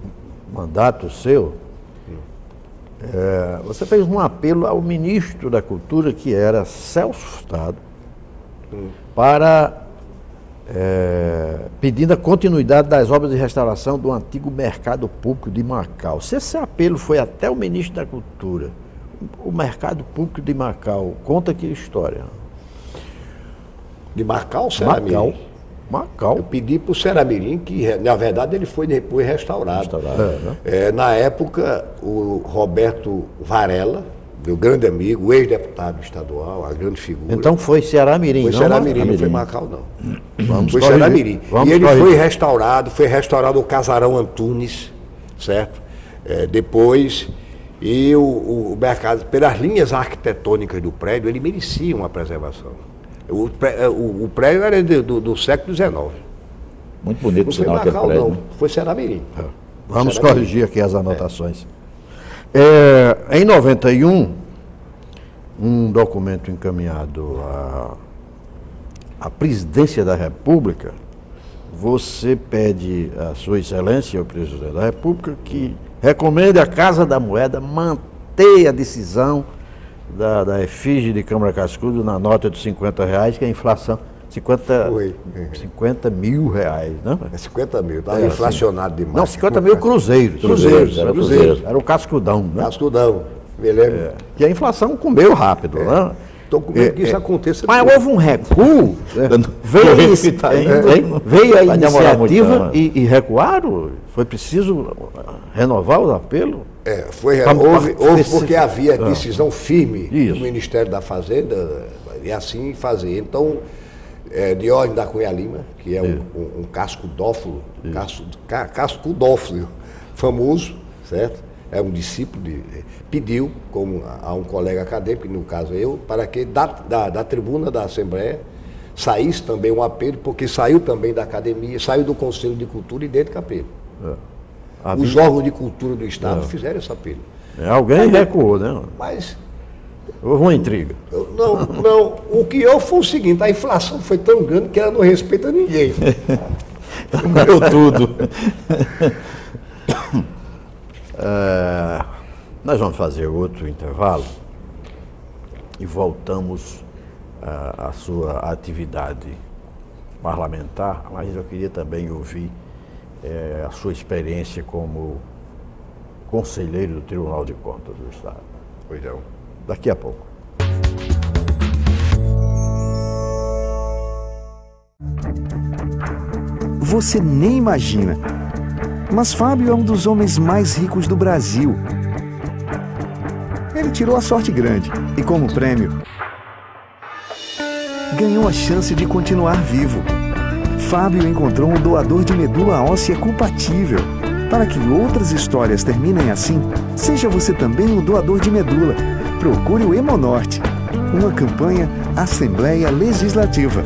mandato seu, você fez um apelo ao ministro da Cultura, que era Celso Furtado, para pedindo a continuidade das obras de restauração do antigo mercado público de Macau. Se esse apelo foi até o ministro da Cultura, o mercado público de Macau, conta que história? De Macau ou Seramirim? Macau. Eu Macau. pedi para o Seramirim, que na verdade ele foi depois restaurado. Na época, o Roberto Varela, meu grande amigo, ex-deputado estadual, a grande figura. Então foi Ceará-Mirim, foi não Ceará-Mirim, não foi Ceará-Mirim. Macau, não. Vamos Foi corrigir. Ceará-Mirim. Vamos E ele corrigir. foi restaurado o Casarão Antunes, certo? Depois, e o mercado, pelas linhas arquitetônicas do prédio, ele merecia uma preservação. O prédio era do século XIX. Muito bonito o Não foi sinal aquele Macau, prédio. não. Né? Foi Ceará-Mirim. Vamos Ceará-Mirim. corrigir aqui as anotações. Em 91, um documento encaminhado à presidência da República, você pede à Sua Excelência, o presidente da República, que recomende à Casa da Moeda manter a decisão da efígie de Câmara Cascudo na nota de R$50, que a inflação, 50 mil reais, né? É 50 mil, estava inflacionado demais. Não, 50 mil cruzeiros. Cruzeiros. Era o cascudão, né? Cascudão, me lembro. Que a inflação comeu rápido, né? Estou com medo que isso aconteça. Mas houve um recuo, veio a Vai demorar muito, iniciativa né? e recuaram? Foi preciso renovar o apelo? Houve porque havia decisão firme Isso. do Ministério da Fazenda e assim fazer. Então, Diógenes da Cunha Lima, que é um cascudófilo, cascudófilo famoso, certo? É um discípulo, pediu a um colega acadêmico, no caso eu, para que da tribuna da Assembleia saísse também um apelo, porque saiu também da academia, saiu do Conselho de Cultura e dentro do apelo. Os órgãos de cultura do Estado fizeram esse apelo. Alguém recuou, né? Mas Houve uma intriga. não, o que houve foi o seguinte, a inflação foi tão grande que ela não respeita ninguém. Comeu tudo. Nós vamos fazer outro intervalo e voltamos à sua atividade parlamentar, mas eu queria também ouvir a sua experiência como conselheiro do Tribunal de Contas do Estado. Pois não. Daqui a pouco. Você nem imagina, mas Fábio é um dos homens mais ricos do Brasil. Ele tirou a sorte grande e, como prêmio, ganhou a chance de continuar vivo. Fábio encontrou um doador de medula óssea compatível. Para que outras histórias terminem assim, seja você também um doador de medula. Procure o Hemonorte, uma campanha Assembleia Legislativa.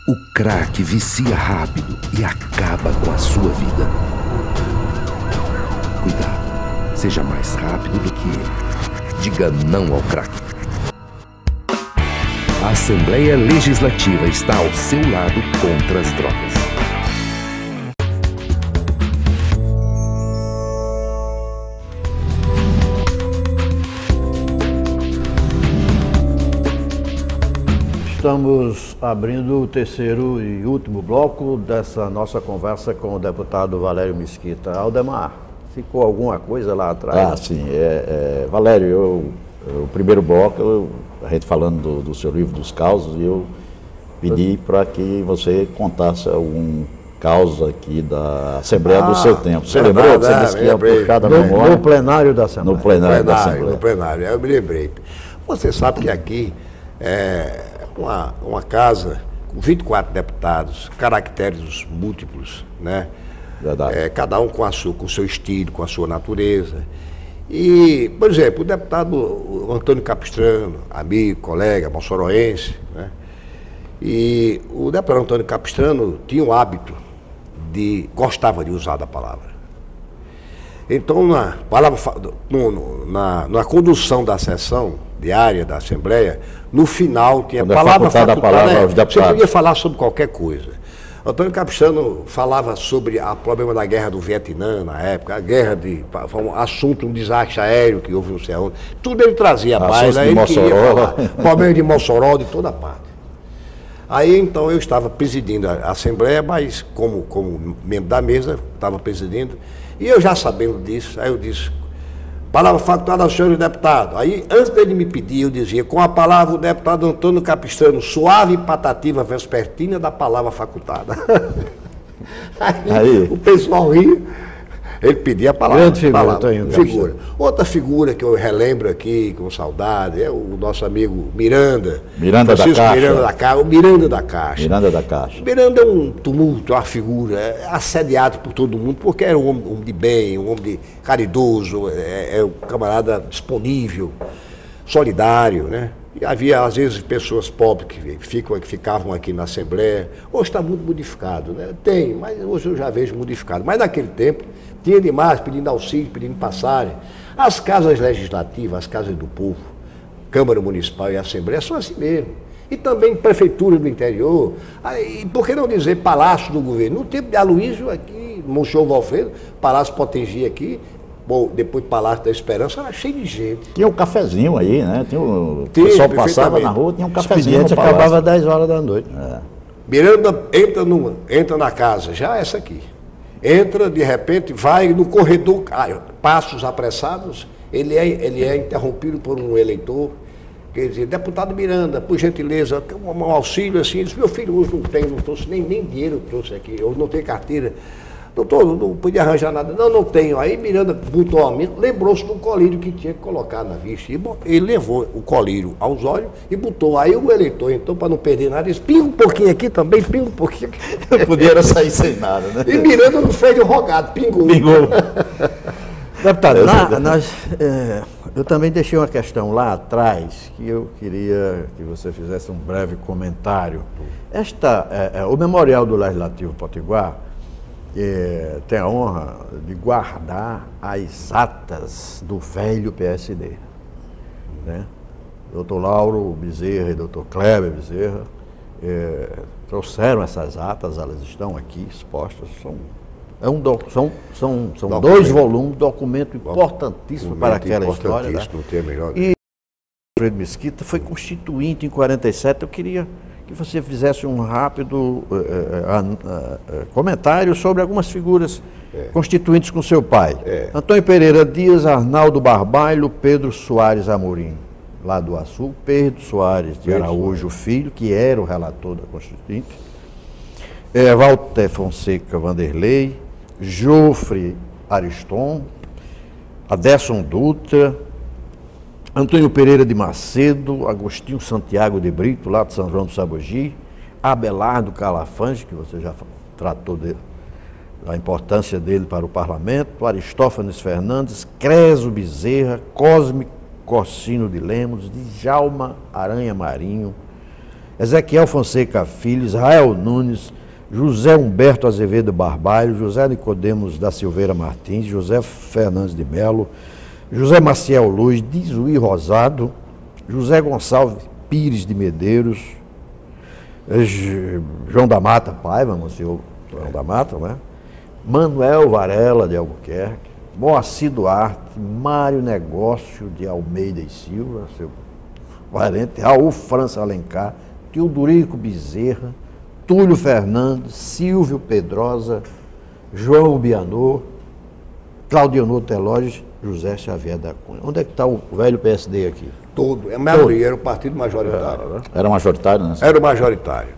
O crack vicia rápido e acaba com a sua vida. Cuidado, seja mais rápido do que ele. Diga não ao crack. A Assembleia Legislativa está ao seu lado contra as drogas. Estamos abrindo o terceiro e último bloco dessa nossa conversa com o deputado Valério Mesquita. Aldemar, ficou alguma coisa lá atrás? Ah, sim. Valério, o primeiro bloco, a gente falando do seu livro dos causos, eu pedi para que você contasse algum caos aqui da Assembleia do seu tempo. Você lembrou? Você disse que ia puxar da memória. No plenário da Assembleia. No plenário da Assembleia. No plenário, eu me lembrei. Você sabe que aqui uma casa com 24 deputados, caracteres múltiplos, né? Verdade. Cada um com o seu estilo, com a sua natureza. E, por exemplo, o deputado Antônio Capistrano, amigo, colega, moçoroense, né? E o deputado Antônio Capistrano tinha o hábito gostava de usar da palavra. Então, na condução da sessão diária da Assembleia, no final tinha palavra facultada, aos deputados. Você podia falar sobre qualquer coisa. Antônio Capistrano falava sobre o problema da guerra do Vietnã na época, a guerra um desastre aéreo que houve no Cerrado. Tudo ele trazia à baila, ele queria falar. Problema de Mossoró, de toda parte. Aí então eu estava presidindo a Assembleia, mas como membro da mesa, estava presidindo, e eu já sabendo disso, aí eu disse, palavra facultada ao senhor deputado. Aí, antes dele me pedir, eu dizia, com a palavra o deputado Antônio Capistrano, suave e patativa vespertina da palavra facultada. Aí o pessoal ria, ele pedia a palavra. Grande figura, Antônio figura. Outra figura que eu relembro aqui com saudade é o nosso amigo Miranda. Francisco Miranda da Caixa. O Miranda da Caixa. Miranda da Caixa. Miranda é um tumulto, uma figura, assediado por todo mundo, porque era um homem de bem, um homem caridoso, um camarada disponível, solidário, né? E havia, às vezes, pessoas pobres que ficavam aqui na Assembleia. Hoje está muito modificado, né? Tem, mas hoje eu já vejo modificado. Mas naquele tempo, tinha demais pedindo auxílio, pedindo passagem. As casas legislativas, as casas do povo, Câmara Municipal e Assembleia, são assim mesmo. E também prefeitura do interior. Aí, por que não dizer Palácio do Governo? No tempo de Aloysio, aqui, Monsenhor Valfredo, Palácio Potengi aqui, bom, depois Palácio da Esperança, era cheio de gente. Tinha um cafezinho aí, né? O pessoal passava na rua, tinha um cafezinho. O expediente acabava às 10 horas da noite. Miranda entra na casa, já essa aqui. Entra, de repente, vai no corredor, passos apressados, ele é interrompido por um eleitor, quer dizer, deputado Miranda, por gentileza, um auxílio assim, ele disse, meu filho, hoje não trouxe nem dinheiro, trouxe aqui, eu não tenho carteira. Doutor, não podia arranjar nada. Não tenho. Aí Miranda botou a mim, lembrou-se do colírio que tinha que colocar na vista. E ele levou o colírio aos olhos e botou. Aí o eleitor, então, para não perder nada, disse, pinga um pouquinho aqui também, pinga um pouquinho aqui. Podia sair sem nada, né? E Miranda não fez o rogado, pingou. Deputado, eu também deixei uma questão lá atrás que eu queria que você fizesse um breve comentário. O Memorial do Legislativo Potiguar tem a honra de guardar as atas do velho PSD. Né? Doutor Lauro Bezerra e doutor Kleber Bezerra trouxeram essas atas, elas estão aqui expostas. São 2 volumes, documento importantíssimo para aquela história. Né? Não tem a melhor... E o Alfredo Mesquita foi constituinte em 47. Eu queria que você fizesse um rápido comentário sobre algumas figuras constituintes com seu pai. Antônio Pereira Dias, Arnaldo Barbalho, Pedro Soares Amorim, lá do Açul, Pedro Soares de Araújo Filho, que era o relator da Constituinte, Walter Fonseca Vanderlei, Jofre Ariston, Aderson Dutra, Antônio Pereira de Macedo, Agostinho Santiago de Brito, lá de São João do Sabogi, Abelardo Calafange, que você já tratou dele, da importância dele para o parlamento, Aristófanes Fernandes, Creso Bezerra, Cosme Corsino de Lemos, Djalma Aranha Marinho, Ezequiel Fonseca Filho, Israel Nunes, José Humberto Azevedo Barbalho, José Nicodemos da Silveira Martins, José Fernandes de Melo, José Maciel Luz, Dizuí Rosado, José Gonçalves Pires de Medeiros, João da Mata Paiva, Monsenhor João da Mata, né? Manuel Varela de Albuquerque, Moacir Duarte, Mário Negócio de Almeida e Silva, seu parente, Raul França Alencar, Teodorico Bezerra, Túlio Fernandes, Silvio Pedrosa, João Bianor, Claudionor Telógio, José Xavier da Cunha. Onde é que está o velho PSD aqui? Todo. A maioria era o partido majoritário. Era majoritário, né? Era o majoritário.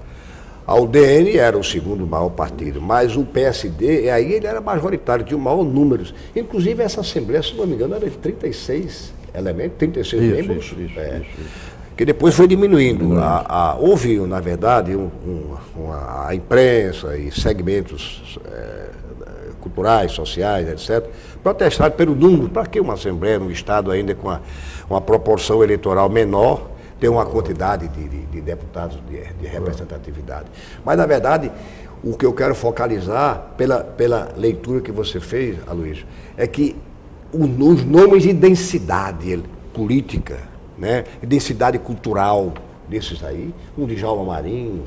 A UDN era o segundo maior partido, mas o PSD, aí ele era majoritário, tinha o maior número. Inclusive essa Assembleia, se não me engano, era de 36 elementos, 36 membros. Isso. Que depois foi diminuindo. Houve, na verdade, a imprensa e segmentos culturais, sociais, etc., protestaram pelo número. Para que uma Assembleia, num Estado ainda com uma proporção eleitoral menor, ter uma quantidade de deputados de representatividade? Mas, na verdade, o que eu quero focalizar, pela leitura que você fez, Aloysio, é que os nomes de densidade política, né, densidade cultural desses aí, o Djalma Marinho,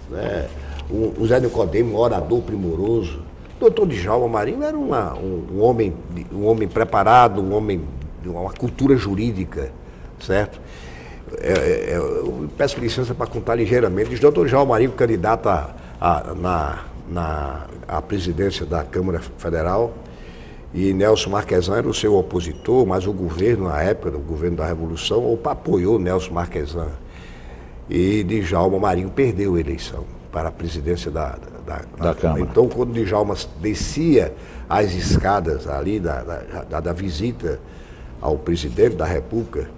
né, o Zé Nicodemo, um orador primoroso. O doutor Djalma Marinho era um homem preparado, um homem de uma cultura jurídica, certo? Eu peço licença para contar ligeiramente. O doutor Djalma Marinho, candidato à presidência da Câmara Federal, e Nelson Marquesan era o seu opositor, mas o governo, na época, o governo da Revolução, apoiou Nelson Marquesan. E Djalma Marinho perdeu a eleição para a presidência da Câmara. Então, quando Djalma descia as escadas ali da visita ao presidente da República,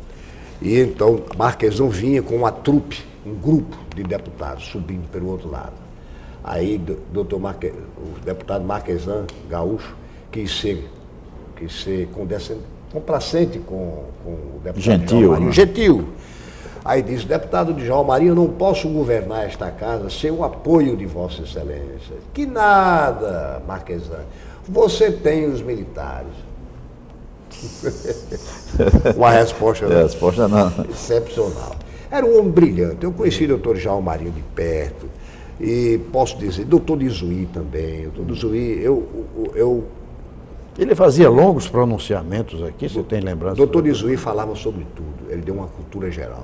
e então Marquesan vinha com uma trupe, um grupo de deputados subindo pelo outro lado. Aí o deputado Marquesan Gaúcho quis ser complacente com o deputado gentil, Marinho. Gentil. Aí disse: deputado Djalma Marinho, eu não posso governar esta casa sem o apoio de Vossa Excelência. Que nada, Marquesan. Você tem os militares. Uma resposta não. Excepcional. Era um homem brilhante. Eu conheci o doutor Djalma Marinho de perto. E posso dizer, doutor Dizuí também. O doutor Dizuí, Ele fazia longos pronunciamentos aqui, você tem lembrança? Doutor Dizuí falava sobre tudo. Ele deu uma cultura geral.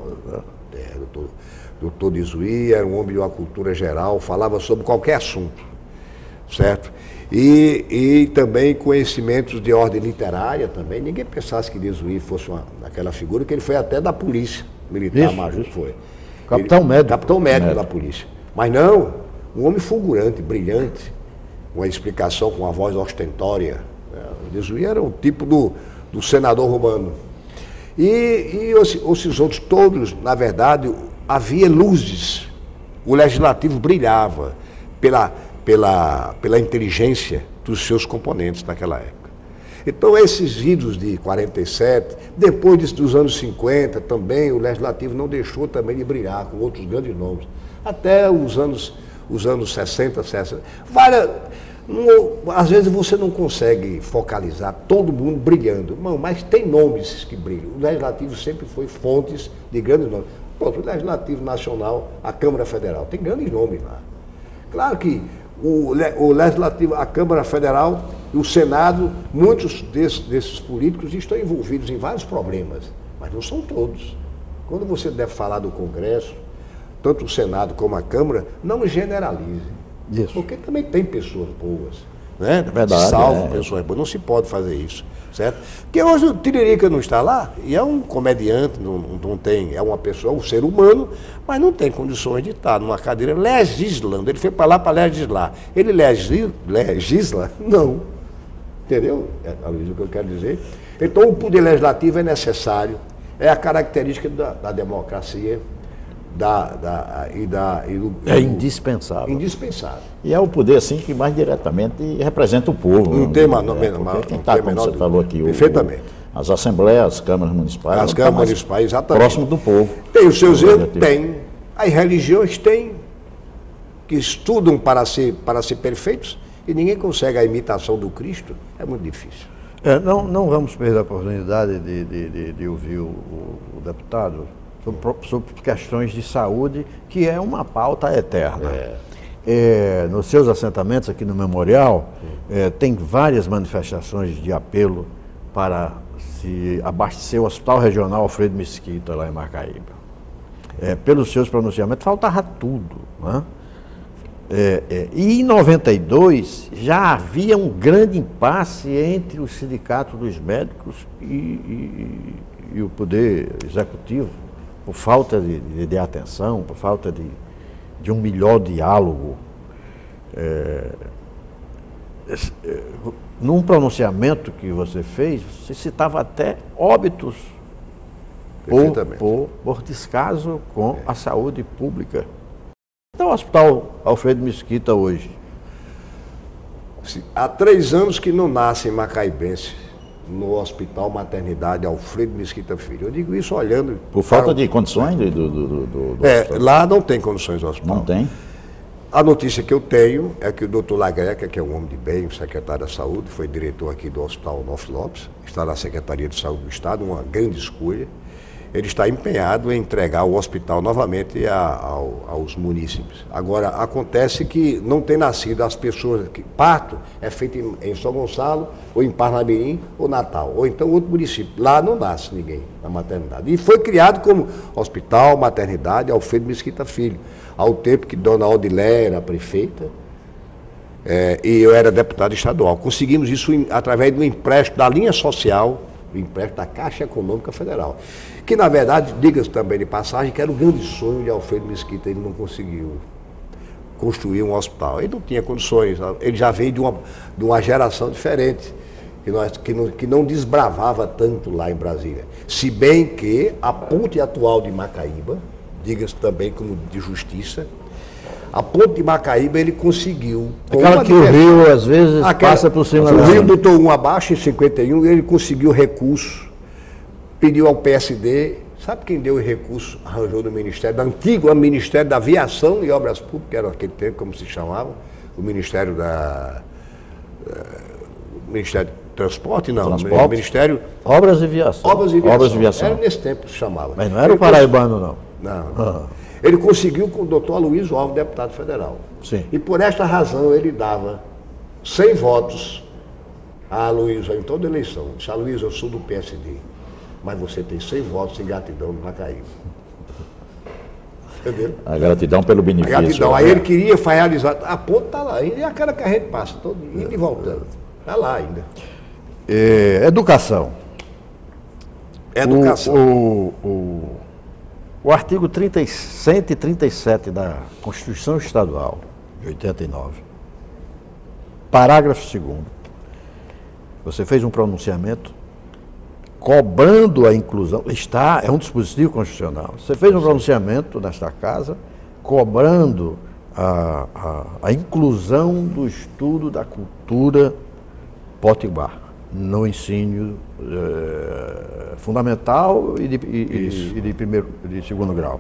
Doutor Dizuí era um homem de uma cultura geral, falava sobre qualquer assunto, certo? E também conhecimentos de ordem literária também. Ninguém pensasse que Dizuí fosse aquela figura, que ele foi até da polícia militar, major foi. Capitão médico. Capitão médico da polícia. Mas não, um homem fulgurante, brilhante, uma explicação com uma voz ostentória. O Dizuí era um tipo do senador romano. E esses outros todos, na verdade, havia luzes. O legislativo brilhava pela inteligência dos seus componentes naquela época. Então, esses idos de 47, depois dos anos 50 também, o legislativo não deixou também de brilhar com outros grandes nomes. Até os anos 60, 60. Às vezes você não consegue focalizar todo mundo brilhando, mas tem nomes que brilham. O Legislativo sempre foi fontes de grandes nomes. Pronto, o Legislativo Nacional, a Câmara Federal, tem grandes nomes lá. Claro que o Legislativo, a Câmara Federal e o Senado, muitos desses políticos estão envolvidos em vários problemas, mas não são todos. Quando você deve falar do Congresso, tanto o Senado como a Câmara, não generalize. Isso. Porque também tem pessoas boas, né? É verdade. Salvo pessoas boas. Não se pode fazer isso, certo? Porque hoje o Tiririca não está lá, e é um comediante, não tem, é uma pessoa, um ser humano, mas não tem condições de estar numa cadeira legislando. Ele foi para lá para legislar. Ele legisla? Não. Entendeu, Aloysio, o que eu quero dizer? Então o poder legislativo é necessário, é a característica da democracia. É indispensável. Indispensável. E é o poder, assim, que mais diretamente representa o povo. Não tem menor, quem está, como você falou aqui, perfeitamente. As assembleias, as câmaras municipais. As câmaras municipais, exatamente. Próximo do povo. Tem os seus erros? Tem. As religiões têm, que estudam para ser perfeitos, e ninguém consegue a imitação do Cristo. É muito difícil. Não vamos perder a oportunidade de ouvir o deputado sobre questões de saúde, que é uma pauta eterna. Nos seus assentamentos aqui no Memorial, tem várias manifestações de apelo para se abastecer o Hospital Regional Alfredo Mesquita, lá em Macaíba. Pelos seus pronunciamentos, faltava tudo, né? E em 92 já havia um grande impasse entre o Sindicato dos Médicos e o Poder Executivo, por falta de atenção, por falta de um melhor diálogo. Num pronunciamento que você fez, você citava até óbitos por descaso com a saúde pública. Então, o Hospital Alfredo Mesquita hoje? Há 3 anos que não nasce macaibense no Hospital Maternidade Alfredo Mesquita Filho. Eu digo isso olhando... Por falta de condições do lá não tem condições do hospital. Não tem? A notícia que eu tenho é que o doutor Lagreca, que é um homem de bem, o secretário da Saúde, foi diretor aqui do Hospital Onofre Lopes, está na Secretaria de Saúde do Estado, uma grande escolha. Ele está empenhado em entregar o hospital novamente aos munícipes. Agora, acontece que não tem nascido as pessoas... Parto é feito em São Gonçalo, ou em Parnamirim, ou Natal, ou então outro município. Lá não nasce ninguém na maternidade. E foi criado como Hospital Maternidade Alfredo Mesquita Filho, ao tempo que Dona Odilé era prefeita, e eu era deputado estadual. Conseguimos isso através do empréstimo da linha social, o empréstimo da Caixa Econômica Federal. Que, na verdade, diga-se também de passagem, que era um grande sonho de Alfredo Mesquita, ele não conseguiu construir um hospital. Ele não tinha condições, ele já veio de uma geração diferente, que não desbravava tanto lá em Brasília. Se bem que a ponte atual de Macaíba, diga-se também como de justiça, a ponte de Macaíba ele conseguiu... Aquela que o rio, às vezes, passa por cima da... O rio botou um abaixo em 51 e ele conseguiu recurso, pediu ao PSD, sabe quem deu o recurso, arranjou no Ministério, do antigo Ministério da Aviação e Obras Públicas, que era naquele tempo, como se chamava, o Ministério Ministério de Transporte, não, Transporte. Ministério... Obras e Viação. Obras e Viação. Era nesse tempo que se chamava. Mas não era o paraibano, não. Não. Ele conseguiu com o doutor Aloysio Alves, deputado federal. Sim. E por esta razão ele dava 100 votos a Aloysio em toda eleição. Disse: Aloysio, eu sou do PSD, mas você tem 100 votos em gratidão no Macaíba. Entendeu? A gratidão pelo benefício. A gratidão. Aí ele queria realizar. A ponta está lá. E a cara que a gente passa, todo indo e voltando. Está lá ainda. Educação. Educação. O artigo 137 da Constituição Estadual de 89, parágrafo 2º, você fez um pronunciamento cobrando a inclusão, é um dispositivo constitucional, você fez um pronunciamento nesta casa cobrando a inclusão do estudo da cultura potiguar no ensino fundamental e de segundo grau.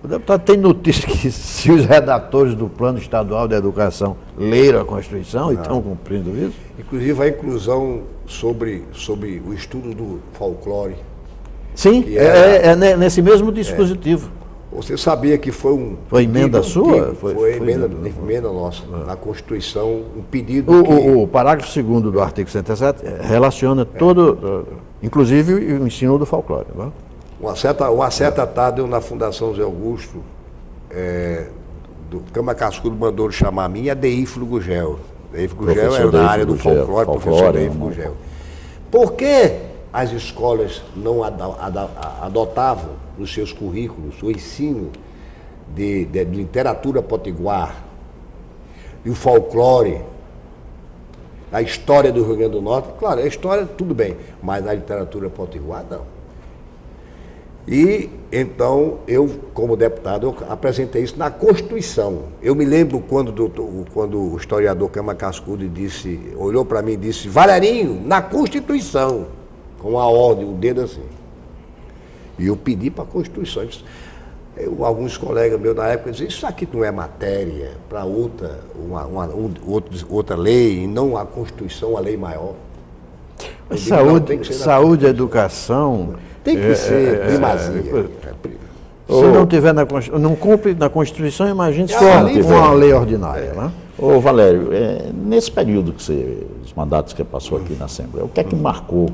O deputado tem notícia que se os redatores do Plano Estadual de Educação leram a Constituição e estão cumprindo isso? Inclusive a inclusão sobre o estudo do folclore. Sim, nesse mesmo dispositivo. Você sabia que foi Foi emenda sua? Foi emenda nossa, na Constituição, um pedido o parágrafo 2º do artigo 107 relaciona todo, inclusive o ensino do folclore. Não é? Uma certa tarde, eu na Fundação Zé Augusto, do Câmara Cascudo, mandou chamar a mim e a Deífilo Gugel. Deífilo Gugel era na área do folclore, professor Deífilo Gugel. Por que as escolas não adotavam nos seus currículos o ensino de literatura potiguar, e o folclore, a história do Rio Grande do Norte? Claro, a história tudo bem, mas a literatura potiguar não. E então eu, como deputado, eu apresentei isso na Constituição. Eu me lembro quando o historiador Câmara Cascudo olhou para mim e disse: Valerinho, na Constituição, com a ordem, o dedo assim. E eu pedi para a Constituição. Alguns colegas meus na época diziam: isso aqui não é matéria para outra lei, e não a Constituição, a lei maior. Saúde, educação... Tem que ser primazia. Se não tiver não cumpre na Constituição, imagine se for uma lei ordinária. Né? Ô Valério, nesse período os mandatos que passou aqui na Assembleia, o que é que marcou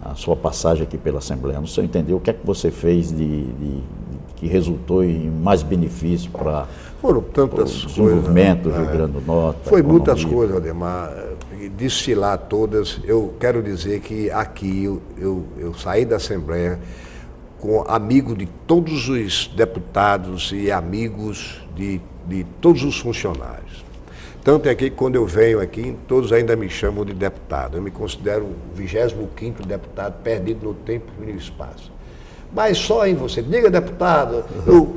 a sua passagem aqui pela Assembleia? No seu entender, o que é que você fez que resultou em mais benefício para o desenvolvimento do Rio Grande do Norte? Foi muitas coisas, Ademar. Destilar todas. Eu quero dizer que aqui eu saí da Assembleia com amigo de todos os deputados e amigos de todos os funcionários. Tanto é que quando eu venho aqui, todos ainda me chamam de deputado. Eu me considero o 25º deputado perdido no tempo e no espaço. Mas só em você, diga deputado, eu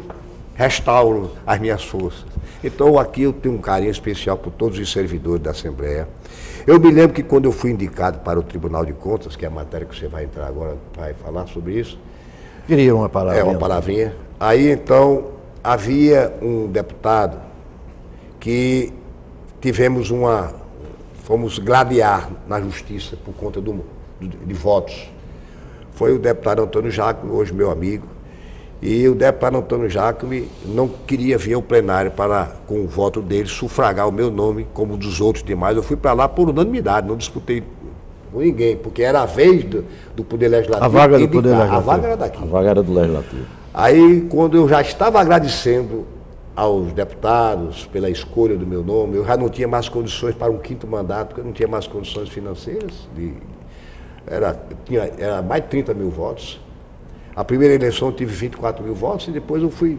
restauro as minhas forças. Então aqui eu tenho um carinho especial por todos os servidores da Assembleia. Eu me lembro que quando eu fui indicado para o Tribunal de Contas, que é a matéria que você vai entrar agora, vai falar sobre isso. Queria uma palavrinha. Uma palavrinha. Aí então havia um deputado que fomos gladiar na justiça por conta de votos. Foi o deputado Antônio Jacome, hoje meu amigo, e o deputado Antônio Jacome não queria vir ao plenário para, com o voto dele, sufragar o meu nome como dos outros demais. Eu fui para lá por unanimidade, não disputei com ninguém, porque era a vez do Poder Legislativo. A vaga do Poder Legislativo. A vaga era daqui. A vaga era do Legislativo. Aí, quando eu já estava agradecendo aos deputados pela escolha do meu nome, eu já não tinha mais condições para um 5º mandato, porque eu não tinha mais condições financeiras. Era mais de 30 mil votos. A primeira eleição eu tive 24 mil votos e depois eu fui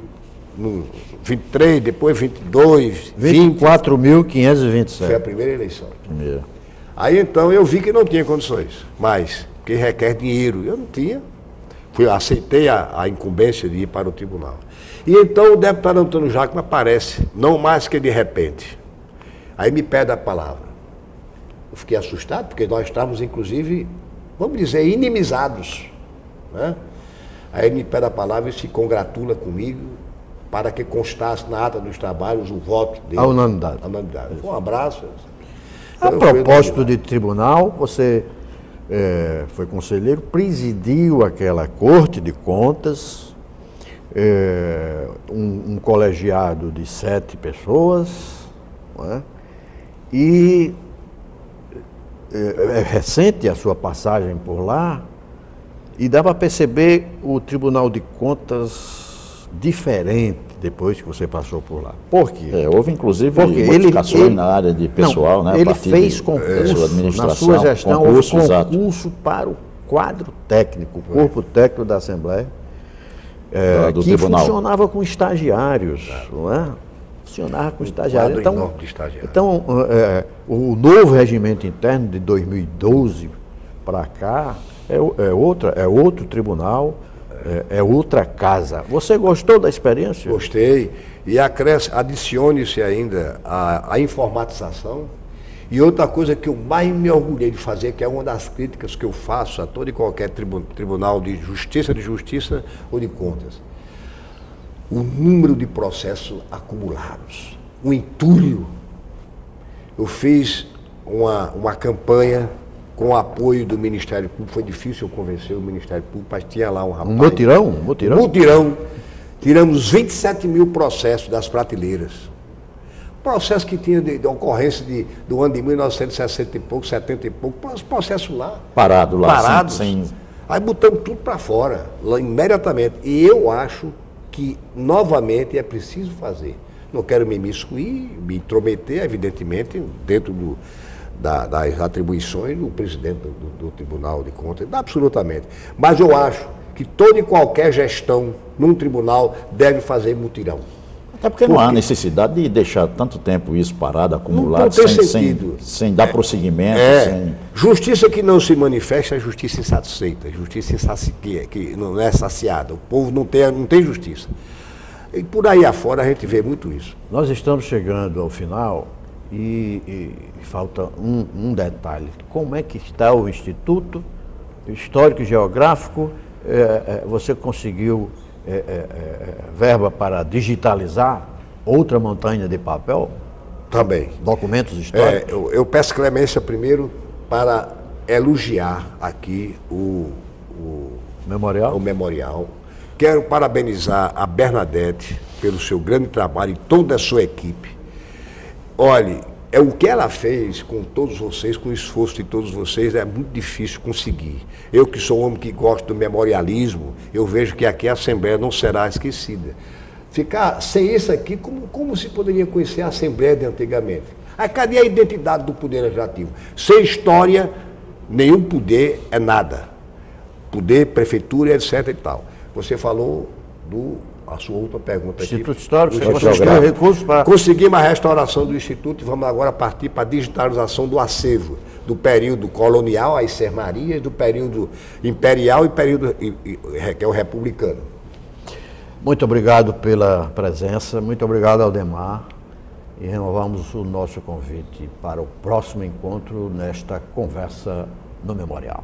no 23, depois 22, 24.527. Foi a primeira eleição. Primeira. Aí então eu vi que não tinha condições, mas que requer dinheiro. Eu não tinha. Aceitei a incumbência de ir para o tribunal. E então o deputado Antônio Jacome aparece, não mais que de repente. Aí me pede a palavra. Eu fiquei assustado, porque nós estávamos, inclusive, vamos dizer, inimizados. Né? Aí ele me pede a palavra e se congratula comigo para que constasse na ata dos trabalhos o voto dele. A unanimidade. Foi um abraço. A propósito de tribunal, você foi conselheiro, presidiu aquela Corte de Contas, um colegiado de 7 pessoas, não é? E é recente a sua passagem por lá, e dá para perceber o Tribunal de Contas diferente depois que você passou por lá. Por quê? Houve inclusive modificações na área de pessoal, né? Ele fez concurso, na sua gestão, concurso para o quadro técnico, o corpo técnico da Assembleia, do que tribunal. Funcionava com estagiários, não é? Funcionava com estagiários. Então, o novo regimento interno de 2012 para cá é outro tribunal, é outra casa. Você gostou da experiência? Gostei. E adicione-se ainda a informatização. E outra coisa que eu mais me orgulhei de fazer, que é uma das críticas que eu faço a todo e qualquer tribunal de justiça ou de contas. O número de processos acumulados, o entulho. Eu fiz uma campanha com o apoio do Ministério Público. Foi difícil eu convencer o Ministério Público, mas tinha lá um rapaz. Um mutirão? Mutirão. Tiramos 27 mil processos das prateleiras. Processo que tinha de ocorrência do ano de 1960 e pouco, 70 e pouco, processos lá. Parados. Aí botamos tudo para fora, lá, imediatamente. E eu acho que, novamente, é preciso fazer. Não quero me imiscuir, me intrometer, evidentemente, dentro das atribuições do presidente do Tribunal de Contas, absolutamente. Mas eu acho que toda e qualquer gestão num tribunal deve fazer mutirão. Até porque não há necessidade de deixar tanto tempo isso parado, acumulado, sem dar prosseguimento. Justiça que não se manifesta é justiça insatisfeita, justiça que não é saciada. O povo não tem justiça. E por aí afora a gente vê muito isso. Nós estamos chegando ao final e falta um detalhe. Como é que está o Instituto Histórico e Geográfico? Você conseguiu verba para digitalizar outra montanha de papel? Também. Documentos históricos? Eu peço clemência primeiro para elogiar aqui o memorial. Quero parabenizar a Bernadette pelo seu grande trabalho e toda a sua equipe. Olhe, o que ela fez com todos vocês, com o esforço de todos vocês, é muito difícil conseguir. Eu que sou um homem que gosta do memorialismo, eu vejo que aqui a Assembleia não será esquecida. Ficar sem isso aqui, como se poderia conhecer a Assembleia de antigamente? Aí cadê a identidade do Poder Legislativo? Sem história, nenhum poder é nada. Poder, prefeitura, etc. e tal. Você falou a sua outra pergunta aqui. Instituto Histórico, recursos para... Conseguimos a restauração do Instituto e vamos agora partir para a digitalização do acervo, do período colonial, as sermarias, do período imperial e período que é o republicano. Muito obrigado pela presença, muito obrigado, Aldemar, e renovamos o nosso convite para o próximo encontro nesta conversa no Memorial.